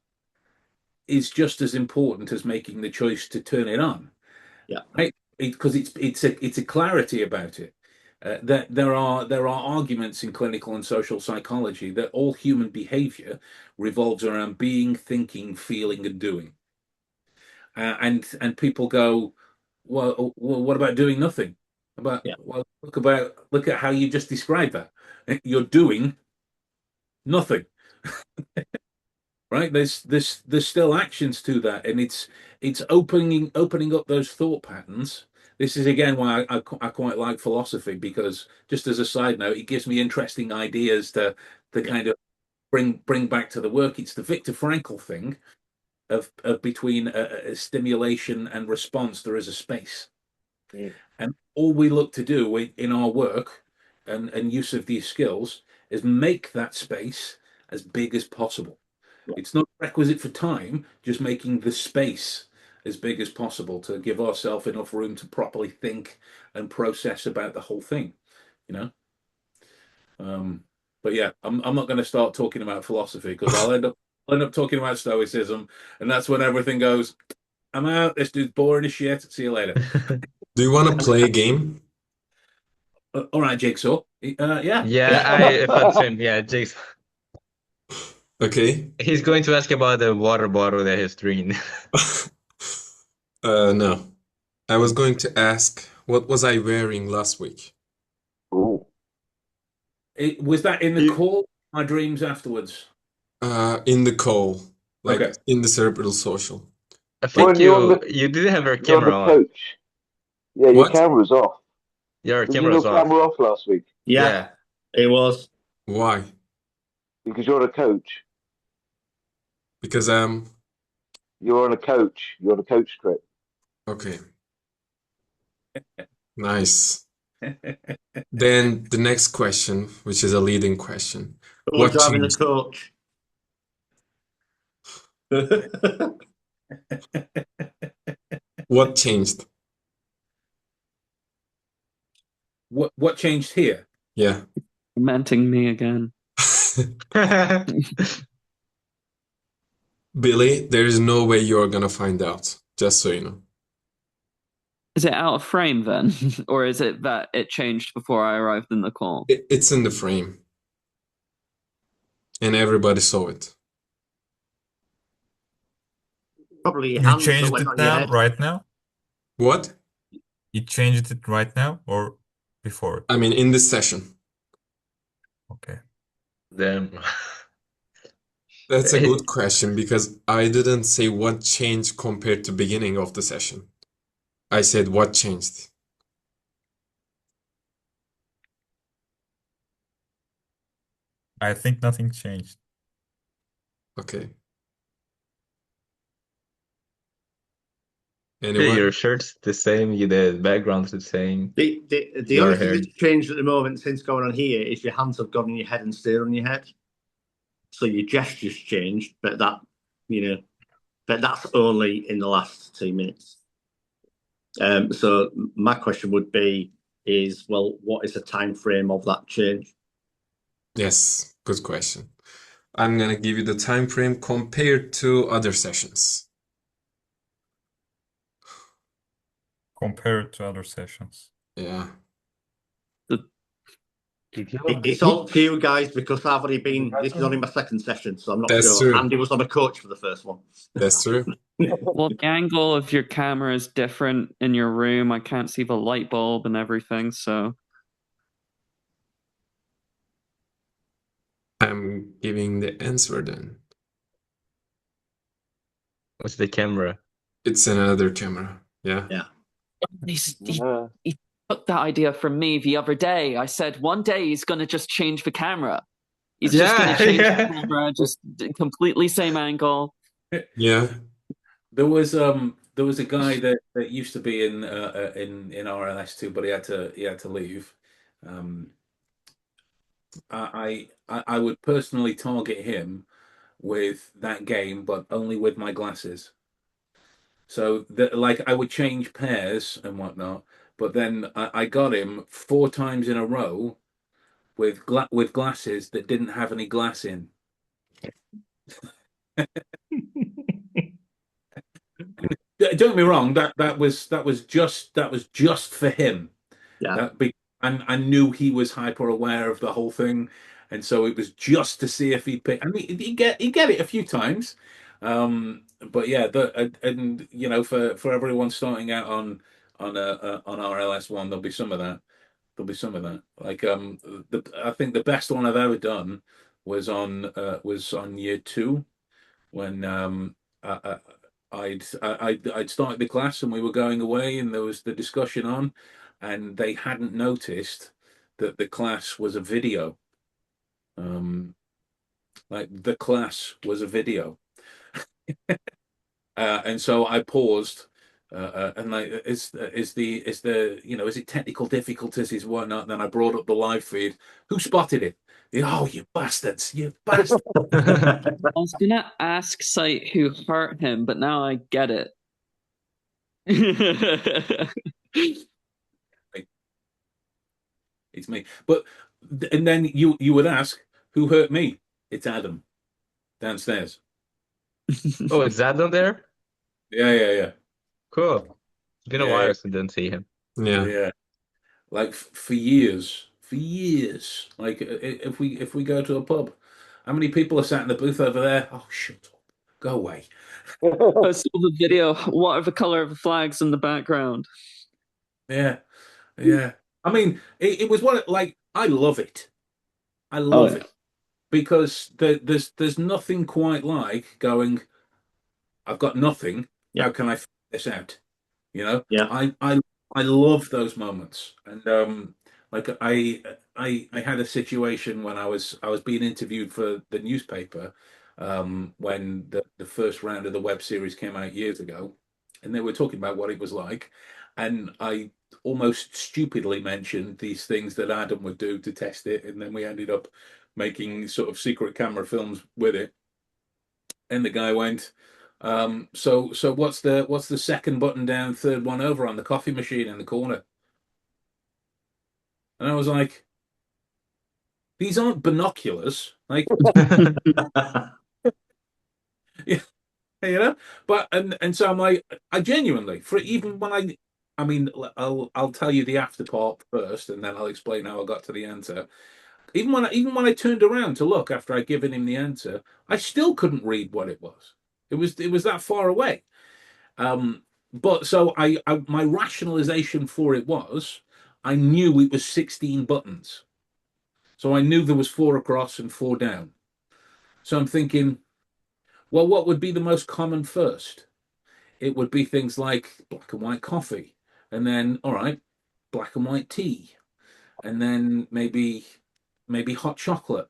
is just as important as making the choice to turn it on. Yeah. Right? Because it's a clarity about it. That there are arguments in clinical and social psychology that all human behavior revolves around being, thinking, feeling, and doing. And people go, well, what about doing nothing? Well, look at how you just described that. You're doing nothing. Right? There's still actions to that, and it's opening up those thought patterns. This is again why I quite like philosophy, because just as a side note, it gives me interesting ideas to kind of bring back to the work. It's the Viktor Frankl thing of between a stimulation and response, there is a space. And all we look to do in our work and use of these skills is make that space as big as possible. It's not requisite for time, just making the space as big as possible to give ourselves enough room to properly think and process about the whole thing, you know. But yeah, I'm not going to start talking about philosophy, because I'll end up talking about stoicism, and that's when everything goes, I'm out, this dude's boring as shit, see you later. Do you want to play a game? All right, Jigsaw. Yeah. I thought same. Yeah, Jigsaw. Okay. He's going to ask about the water bottle that he's drinking. No. I was going to ask, what was I wearing last week? Ooh. Was that in the call? My dreams afterwards. In the call, like in the Cerebral Social. I think you didn't have your camera on. Coach. Yeah, your camera's off. Your camera's off. Camera off last week. Yeah, it was. Why? Because you're the coach. Because you're on a coach. You're on a coach trip. Okay. Nice. Then the next question, which is a leading question. Who's driving the coach? What changed? What changed here? Yeah. Tormenting me again. Billy, there is no way you're gonna find out, just so you know. Is it out of frame then? Or is it that it changed before I arrived in the call? It's in the frame. And everybody saw it. Probably you changed it now, right now? What? You changed it right now or before? I mean, in this session. Okay. Damn. That's a good question, because I didn't say what changed compared to beginning of the session. I said what changed. I think nothing changed. Okay. Anyone? Your shirt's the same, the background's the same. The only thing that's changed at the moment since going on here is your hands have gone on your head and stayed on your head. So your gestures changed, but that's only in the last 2 minutes. So my question would be what is the time frame of that change? Yes, good question. I'm gonna give you the time frame compared to other sessions. Compared to other sessions. Yeah. It's on to you guys because I've already been. This is only my second session, so I'm not That's sure. true. Andy was on a coach for the first one. That's true. Well, the angle of your camera is different in your room. I can't see the light bulb and everything, so. I'm giving the answer then. What's the camera? It's another camera. Yeah. Yeah. He took that idea from me the other day. I said one day he's going to just change the camera. He's just going to change the camera, just completely same angle. Yeah. There was a guy that used to be in RLS too, but he had to leave. I would personally target him with that game, but only with my glasses. So that, like, I would change pairs and whatnot, but then I got him 4 times in a row with glasses that didn't have any glass in. Don't get me wrong. That was just for him. Yeah. And I knew he was hyper aware of the whole thing, and so it was just to see if he'd pick. I mean, he get it a few times, but yeah, and you know, for everyone starting out on RLS1, there'll be some of that. There'll be some of that. Like I think the best one I've ever done was on year 2 when I'd started the class and we were going away and there was the discussion on, and they hadn't noticed that the class was a video. Like the class was a video. And so I paused, and like, is the you know, is it technical difficulties, is whatnot? Then I brought up the live feed. Who spotted it? Oh, you bastards! You bastards! I was gonna ask Sight who hurt him, but now I get it. It's me. But and then you would ask who hurt me? It's Adam downstairs. Oh, is Adam there? Yeah. Cool. It's been a Yeah. while since I didn't see him. Yeah. Like for years. Like if we go to a pub, how many people are sat in the booth over there? Oh, shut up. Go away. I saw the video. What are the color of the flags in the background? Yeah. I mean, it was like, I love it. I love it because there's nothing quite like going, I've got nothing. Yeah. How can I figure this out? You know? Yeah. I love those moments. And like I had a situation when I was being interviewed for the newspaper, when the first round of the web series came out years ago, and they were talking about what it was like, and I almost stupidly mentioned these things that Adam would do to test it, and then we ended up making sort of secret camera films with it. And the guy went, so what's the second button down, third one over on the coffee machine in the corner? And I was like, these aren't binoculars, like, yeah, you know. But and so I'm like, I genuinely, for even when I mean, I'll tell you the after part first, and then I'll explain how I got to the answer. Even when I turned around to look after I'd given him the answer, I still couldn't read what it was. It was that far away. But so my rationalization for it was, I knew it was 16 buttons. So I knew there was 4 across and 4 down. So I'm thinking, well, what would be the most common first? It would be things like black and white coffee, and then, all right, black and white tea, and then maybe hot chocolate,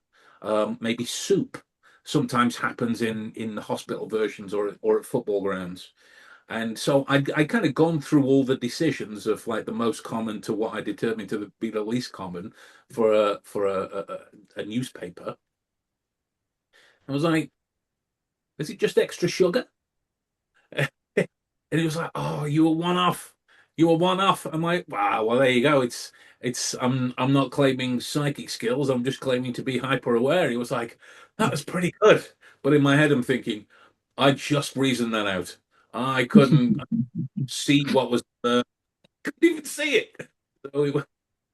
maybe soup. Sometimes happens in the hospital versions or at football grounds. And so I kind of gone through all the decisions of like the most common to what I determined to be the least common for a newspaper. I was like, is it just extra sugar? And he was like, oh, you were one off. I'm like, wow, well, there you go. I'm not claiming psychic skills. I'm just claiming to be hyper aware. He was like, that was pretty good. But in my head, I'm thinking, I just reasoned that out. I couldn't see what was there. Couldn't even see it. So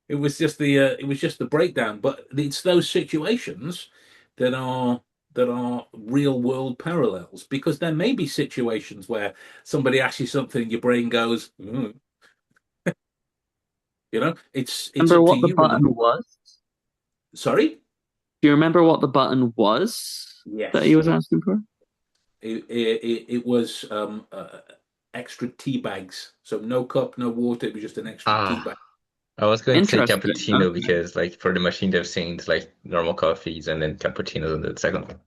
It was just the breakdown. But it's those situations that are real world parallels, because there may be situations where somebody asks you something, your brain goes, it's Remember up to what the you. button was? Sorry? Do you remember what the button was Yes. that he was asking for? It was extra tea bags. So no cup, no water. It was just an extra tea bag. I was going to say Interesting. cappuccino Okay. because, like, for the machine, they've seen like normal coffees and then cappuccinos on the second one.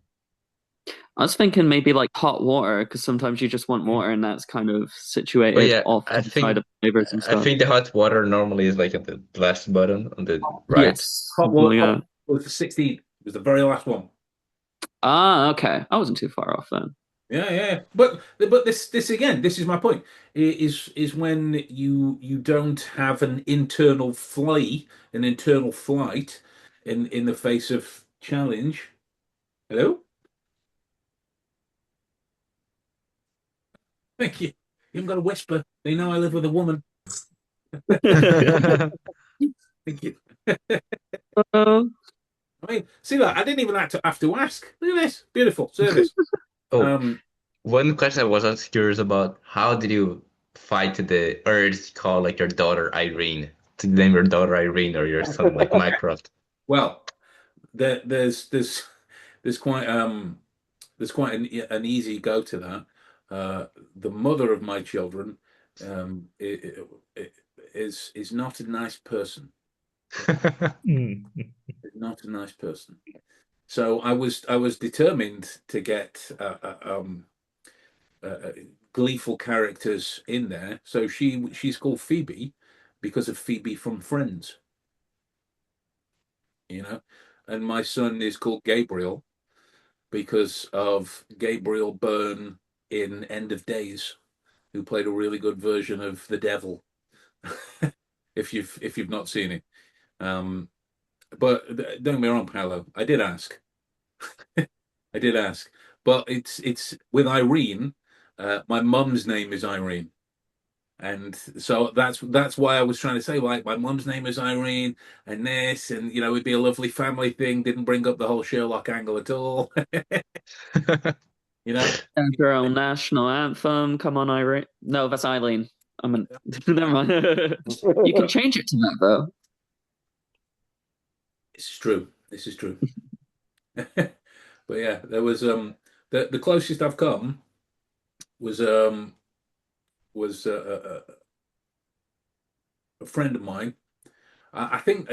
I was thinking maybe like hot water, because sometimes you just want water, and that's kind of situated But yeah, off to the side of flavors and I stuff. think the hot water normally is like at the last button on the right. Yes. Hot Well, water yeah. was the 16. It was the very last one. Ah, okay. I wasn't too far off then. Yeah. But this again, this is my point. Is when you don't have an internal flight in the face of challenge. Hello? Thank you. You haven't got to whisper. They know I live with a woman. Thank you. I mean, see that? I didn't even have to ask. Look at this. Beautiful service. One question I was curious about: how did you fight the urge to call like your daughter Irene, to name your daughter Irene or your son like Mycroft? Well, there's quite an easy go to that. The mother of my children is not a nice person. Not a nice person. So I was determined to get gleeful characters in there. So she's called Phoebe because of Phoebe from Friends. And my son is called Gabriel because of Gabriel Byrne in End of Days, who played a really good version of the devil. if you've not seen it. But don't get me wrong, Paolo, I did ask. But it's with Irene. My mum's name is Irene, and so that's why I was trying to say, like, my mum's name is Irene, and this, and it'd be a lovely family thing. Didn't bring up the whole Sherlock angle at all. And your own national anthem. Come on, Irene. No, that's Eileen. Never mind. You can change it to that though. This is true. But yeah, there was the closest I've come was a friend of mine. I think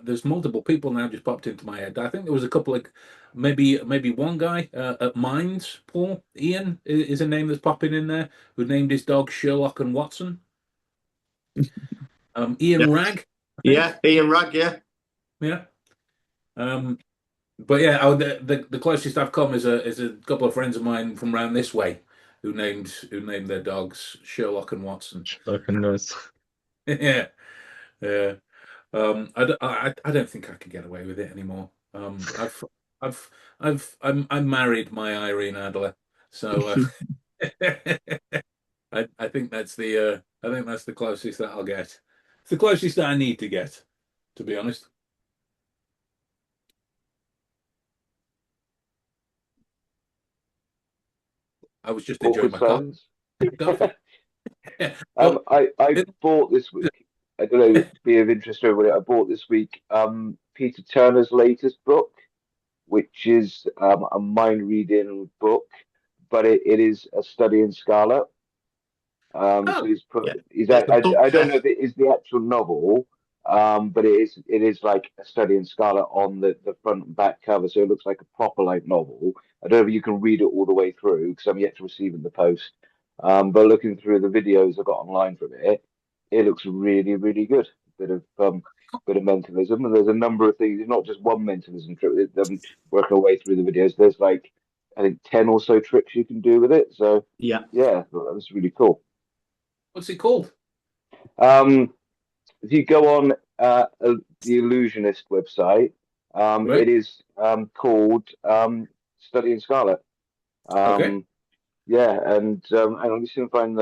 there's multiple people now just popped into my head. I think there was a couple of maybe one guy at Mines, Paul Ian is a name that's popping in there, who named his dog Sherlock and Watson. Ian Ragg. Yeah, Ian Ragg. Yeah. But yeah, the closest I've come is a couple of friends of mine from around this way who named their dogs Sherlock and Watson. Sherlock and Watson. Yeah. I don't think I could get away with it anymore. I'm married my Irene Adler, so I think that's the closest that I'll get. It's the closest that I need to get, to be honest. I was just enjoying my coffee. I bought this week. I don't know, be of interest to everybody. I bought this week Peter Turner's latest book, which is a mind reading book, but it is a study in Scarlet. So I don't know if it is the actual novel, but it is like a study in Scarlet on the front and back cover, so it looks like a proper like novel. I don't know if you can read it all the way through because I'm yet to receive it in the post. But looking through the videos I got online from it, it looks really, really good. Bit of mentalism, and there's a number of things. It's not just one mentalism trick. Working our way through the videos, there's like I think 10 or so tricks you can do with it. So yeah, that's really cool. What's it called? If you go on the Illusionist website, Right. it is called Study in Scarlet. Okay. Yeah, and I'm just gonna find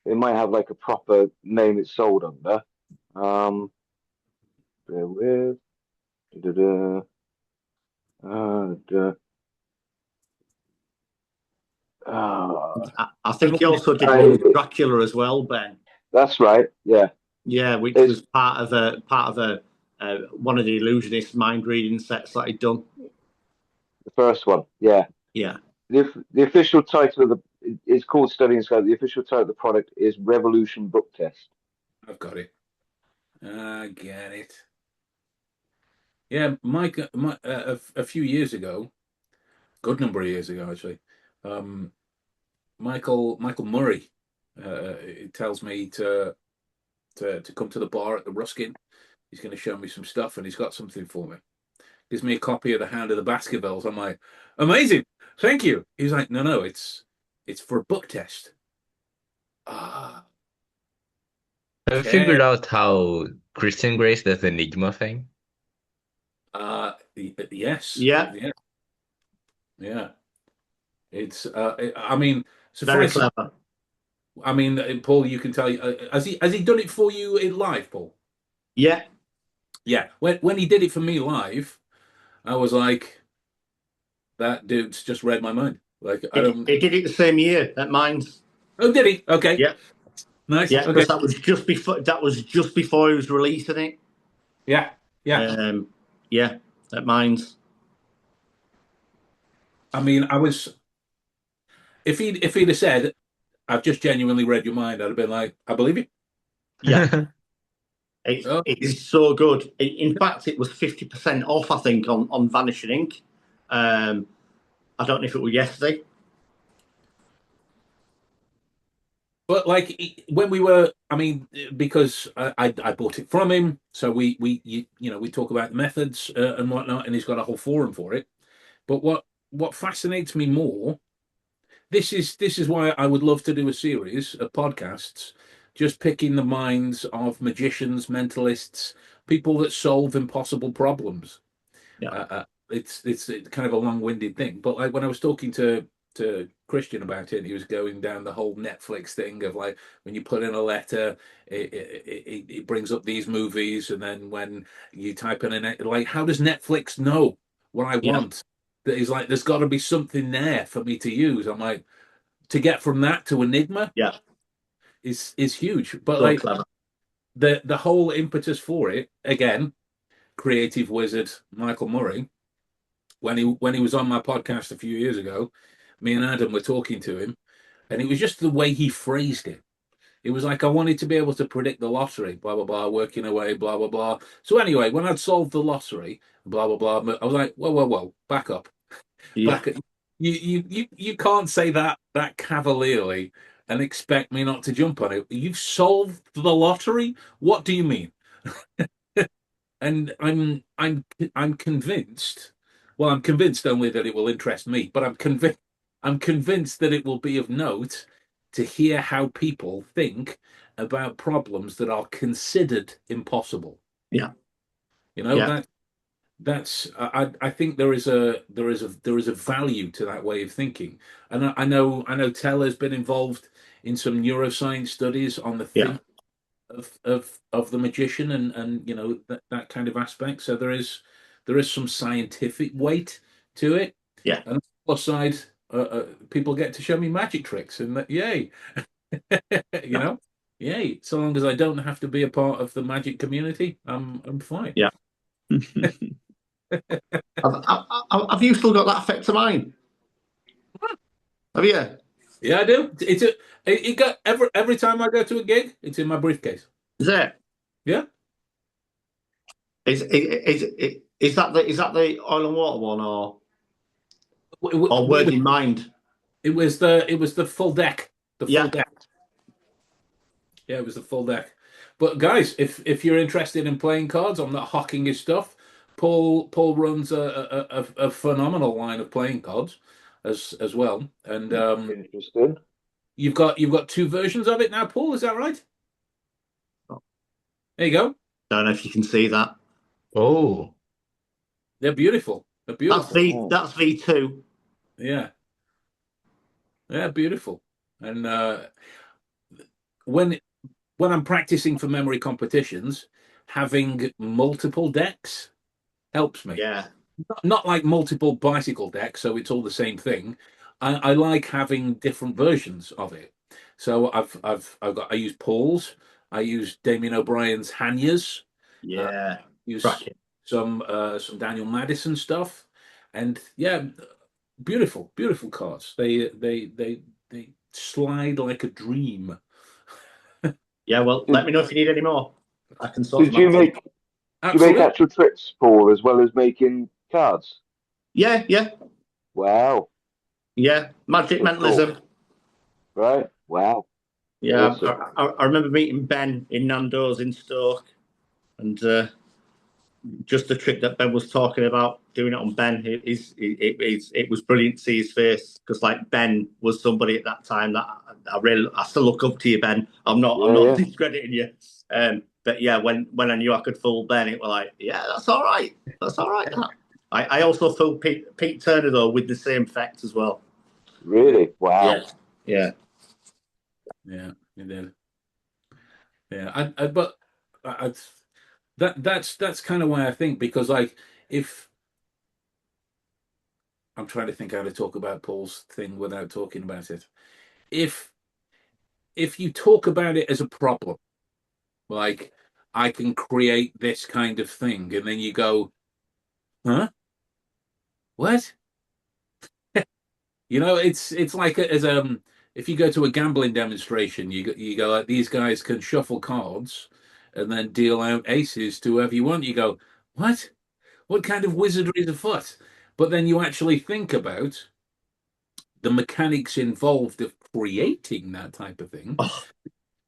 it might have like a proper name it's sold under. bear with. Da-da-da. I think he also did one with Dracula as well, Ben. That's right. Yeah. Yeah, which was part of a one of the illusionist mind reading sets that he'd done. The first one. Yeah. Yeah. The official title of the is called Study in Scope. The official title of the product is Revolution Book Test. I've got it. I get it. Yeah, Mike, a few years ago, good number of years ago actually, Michael Murray tells me to come to the bar at the Ruskin. He's going to show me some stuff, and he's got something for me. Gives me a copy of The Hound of the Baskervilles. I'm like, amazing, thank you. He's like, no, it's for a book test. Have you figured out how Christian Grace does the Enigma thing? Yes. Yeah. It's I mean, very clever. I mean, Paul, you can tell you, has he done it for you in live, Paul? Yeah. When he did it for me live, I was like, that dude's just read my mind. Like, He did it the same year at Mines. Oh, did he? Okay. Yeah. Nice. Yeah, okay. because that was just before he was releasing it. Yeah. Yeah, at Mines. I mean, if he'd have said, I've just genuinely read your mind, I'd have been like, I believe you. Yeah. It is so good. In fact, it was 50% off, I think, on Vanishing Ink. I don't know if it was yesterday. But like when we were, I mean, because I bought it from him, so we talk about the methods and whatnot, and he's got a whole forum for it. But what fascinates me more, this is why I would love to do a series of podcasts, just picking the minds of magicians, mentalists, people that solve impossible problems. Yeah. It's kind of a long-winded thing, but like when I was talking to Christian about it, he was going down the whole Netflix thing of like when you put in a letter, it brings up these movies, and then when you type in like, how does Netflix know what I want? That he's like, there's got to be something there for me to use. I'm like, to get from that to Enigma, is huge. But so like clever. The whole impetus for it, again, creative wizard Michael Murray, when he was on my podcast a few years ago, me and Adam were talking to him, and it was just the way he phrased it. It was like, I wanted to be able to predict the lottery, blah, blah, blah, working away, blah, blah, blah. So anyway, when I'd solved the lottery, blah, blah, blah, I was like, whoa, back up. Yeah. Back up. You can't say that cavalierly and expect me not to jump on it. You've solved the lottery? What do you mean? And I'm convinced. Well, I'm convinced only that it will interest me, but I'm convinced that it will be of note to hear how people think about problems that are considered impossible. Yeah. That's I think there is a value to that way of thinking. And I know Tel has been involved in some neuroscience studies on the thing of the magician and that kind of aspect. So there is some scientific weight to it. Yeah. And on the plus side, people get to show me magic tricks, and that, yay, yay. So long as I don't have to be a part of the magic community, I'm fine. Yeah. Have you still got that effect of mine? Have you? Yeah, I do. It got every time I go to a gig, it's in my briefcase. Is it? Yeah. Is that the oil and water one or Word in Mind? It was the full deck. The full deck. Yeah, it was the full deck. But guys, if you're interested in playing cards, I'm not hawking his stuff. Paul runs a phenomenal line of playing cards as well, and interesting. You've got two versions of it now, Paul. Is that right? There you go. Don't know if you can see that. Oh, they're beautiful. They're beautiful. That's V2. Yeah, beautiful. And when I'm practicing for memory competitions, having multiple decks helps me. Yeah. Not like multiple bicycle decks, so it's all the same thing. I like having different versions of it. So I use Paul's, I use Damien O'Brien's Hanyas, Yeah. use Bracket. some Daniel Madison stuff, and yeah, beautiful cards. They slide like a dream. Yeah, well, let me know if you need any more. I can sort Did them you out. make Absolutely. actual tricks, Paul, as well as making cards? Yeah, yeah, Wow. yeah. Magic That's cool. mentalism. Right? Wow. Yeah, Awesome. I remember meeting Ben in Nando's in Stoke, and just the trick that Ben was talking about, doing it on Ben, it was brilliant to see his face, because like Ben was somebody at that time that I still look up to you, Ben. I'm not discrediting you, but yeah, when I knew I could fool Ben, it was like, yeah, that's all right. I also fooled Pete Turner though with the same effect as well. Really? Wow. Yeah. Yeah, you did. Yeah, that's kind of why I think, because like, if I'm trying to think how to talk about Paul's thing without talking about it, if you talk about it as a problem, like, I can create this kind of thing, and then you go, huh? What? It's like as if you go to a gambling demonstration, you go like, these guys can shuffle cards and then deal out aces to whoever you want. You go, what? What kind of wizardry is afoot? But then you actually think about the mechanics involved of creating that type of thing,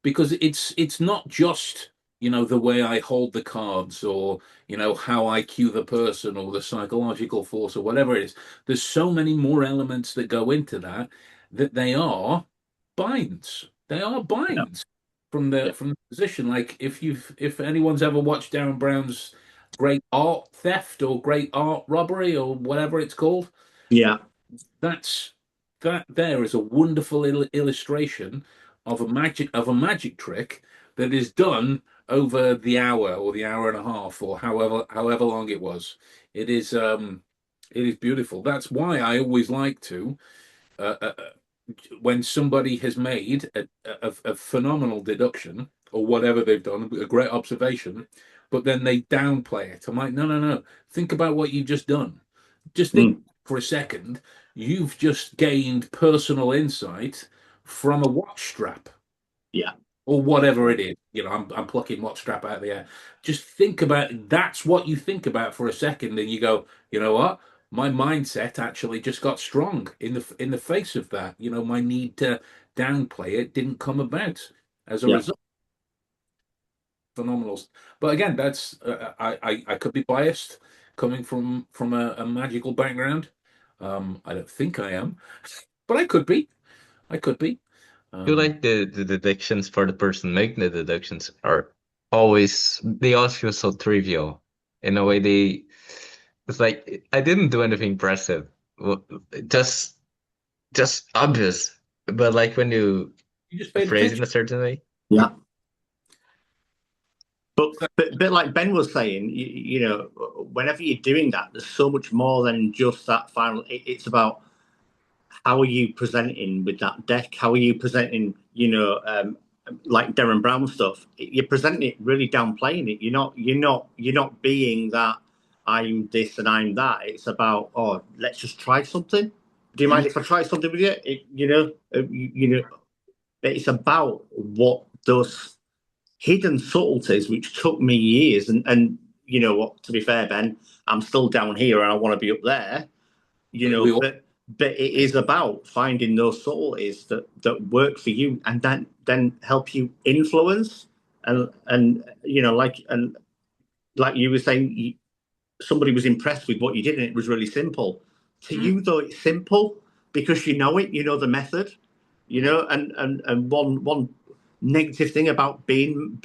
because it's not just, the way I hold the cards, or how I cue the person, or the psychological force, or whatever it is. There's so many more elements that go into that they are binds. They are binds from the position. Like, if anyone's ever watched Darren Brown's Great Art Theft or Great Art Robbery or whatever it's called, Yeah. that there is a wonderful illustration of a magic trick that is done over the hour or the hour and a half, or however long it was. It is beautiful. That's why I always like to, when somebody has made a phenomenal deduction or whatever they've done, a great observation, but then they downplay it. I'm like, no. Think about what you've just done. Just think for a second. You've just gained personal insight from a watch strap. Yeah. Or whatever it is. I'm plucking watch strap out of the air. Just think about it. That's what you think about for a second, and you go, you know what? My mindset actually just got strong in the face of that. My need to downplay it didn't come about as a result. Phenomenal. But again, that's I could be biased coming from a magical background. I don't think I am, but I could be. I feel like the deductions for the person making the deductions are always, they all feel so trivial. In a way, it's like, I didn't do anything impressive. Well, just obvious. But like, when you just paid phrase it attention. in a certain way. Yeah. But like Ben was saying, whenever you're doing that, there's so much more than just that final. It's about how are you presenting with that deck? How are you presenting? Like Darren Brown stuff. You're presenting it really downplaying it. You're not being that I'm this and I'm that. It's about, let's just try something. Do you mind if I try something with you? It's about what those hidden subtleties, which took me years, and you know what, to be fair, Ben, I'm still down here and I want to be up there, but it is about finding those subtleties that work for you, and then help you influence, and like you were saying, somebody was impressed with what you did and it was really simple. To you though, it's simple because you know the method, and one negative thing about being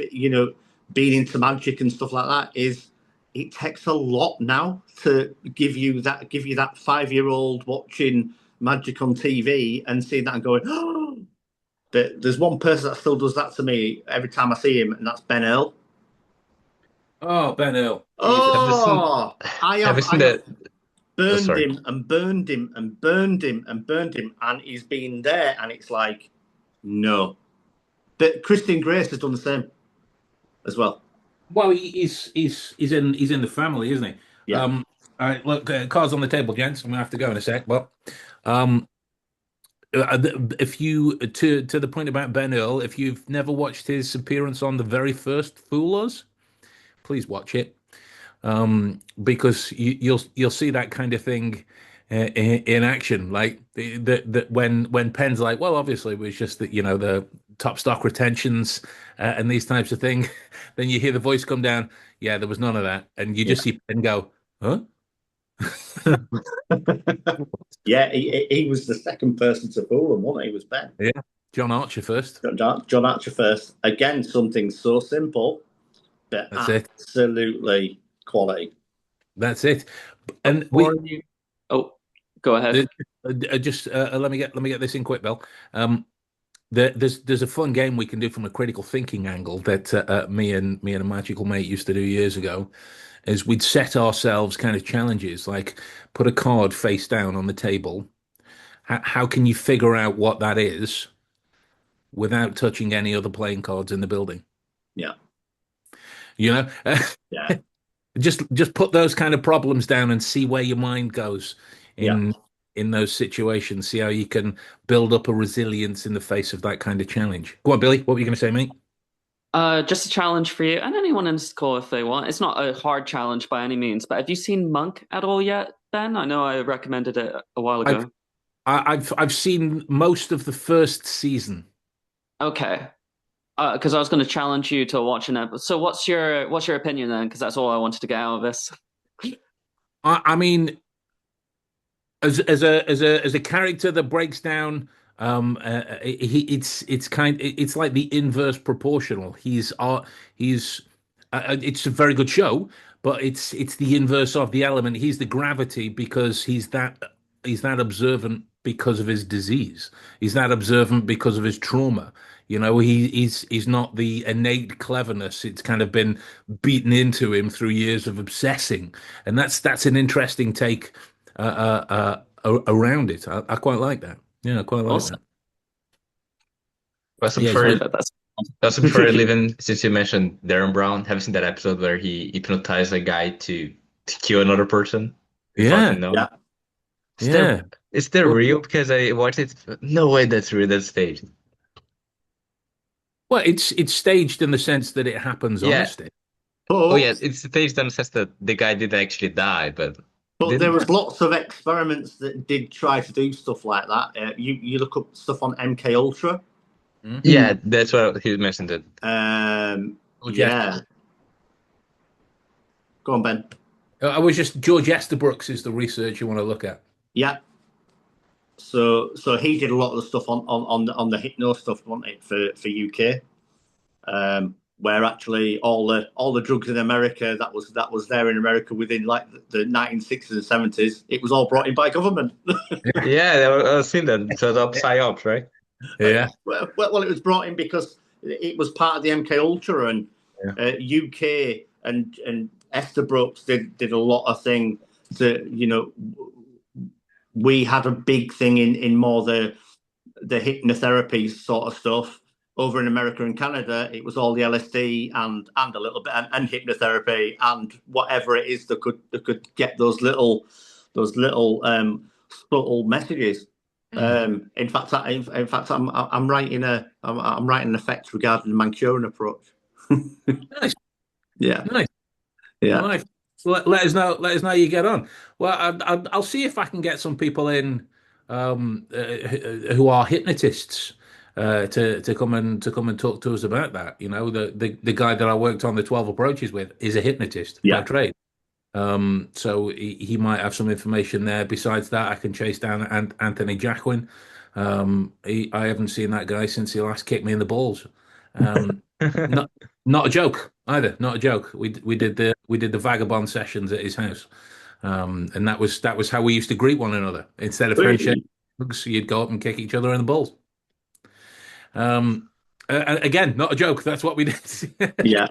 into magic and stuff like that is it takes a lot now to give you that 5-year-old watching magic on TV and seeing that and going, oh. There's one person that still does that to me every time I see him, and that's Ben Earl. Oh, Ben Earl. Oh, Have you seen I have that? Oh, burned sorry. him and burned him and burned him and burned him, and he's been there, and it's like, no. But Christian Grace has done the same as well. Well, he's in the family, isn't he? Yeah. All right, look, cards on the table, gents. I'm gonna have to go in a sec. But um, if you to the point about Ben Earl, if you've never watched his appearance on the very first Fool Us, please watch it. Because you'll see that kind of thing in action. Like when Penn's like, well, obviously it was just that the top stock retentions and these types of thing. Then you hear the voice come down. Yeah, there was none of that, and you just see Penn go, huh? Yeah, he was the second person to fool him, wasn't he? He was Ben. Yeah, John Archer first. John Archer first. Again, something so simple, but That's absolutely quality. That's it. And Oh, go ahead. Just let me get this in quick, Bill. There's a fun game we can do from a critical thinking angle that me and a magical mate used to do years ago. Is we'd set ourselves kind of challenges, like put a card face down on the table. How can you figure out what that is without touching any other playing cards in the building? Yeah. Yeah. Just put those kind of problems down and see where your mind goes in those situations. See how you can build up a resilience in the face of that kind of challenge. Go on, Billy. What were you going to say, mate? Just a challenge for you and anyone in this call if they want. It's not a hard challenge by any means, but have you seen Monk at all yet, Ben? I know I recommended it a while ago. I've seen most of the first season. Okay. Because I was going to challenge you to watch an episode. So what's your opinion then? Because that's all I wanted to get out of this. I mean, as a character that breaks down, it's like the inverse proportional. It's a very good show, but it's the inverse of the element. He's the gravity because he's that observant because of his disease. He's that observant because of his trauma. He's not the innate cleverness. It's kind of been beaten into him through years of obsessing, and that's an interesting take around it. I quite like that. Yeah, I quite like that. Also, before I leave in, since you mentioned Darren Brown, have you seen that episode where he hypnotized a guy to kill another person? Yeah. Is that real? Because I watched it. No way that's real. That's staged. Well, it's staged in the sense that it happens on a stage. Oh yeah, it's staged in the sense that the guy did actually die, but there was lots of experiments that did try to do stuff like that. You look up stuff on MK Ultra. Mm-hmm. Yeah, that's what he mentioned it. Yeah. Go on, Ben. I was just George Estabrooks is the research you want to look at. Yeah. So he did a lot of the stuff on the hypno stuff, wasn't it, for UK, where actually all the drugs in America that was there in America within like the 1960s and 70s, it was all brought in by government. Yeah, I've seen that. So the psyops, right? Yeah. Well, it was brought in because it was part of the MK Ultra, and UK and Estabrooks did a lot of things to we had a big thing in more the hypnotherapy sort of stuff. Over in America and Canada, it was all the LSD and a little bit and hypnotherapy and whatever it is that could get those little subtle messages. In fact, I'm writing an effect regarding the Manchurian approach. Nice. Yeah. Nice. Yeah. Nice. So let us know. Let us know how you get on. Well, I'll see if I can get some people in who are hypnotists to come and talk to us about that. The guy that I worked on the 12 approaches with is a hypnotist by trade. So he might have some information there. Besides that, I can chase down Anthony Jacquin. I haven't seen that guy since he last kicked me in the balls. Not a joke either. Not a joke. We did the vagabond sessions at his house, and that was how we used to greet one another. Instead of handshake, you'd go up and kick each other in the balls. Again, not a joke. That's what we did. Yeah.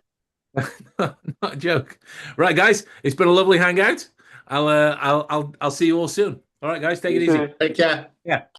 Not a joke. Right, guys, it's been a lovely hangout. I'll see you all soon. All right, guys, take it easy. Take care. Yeah.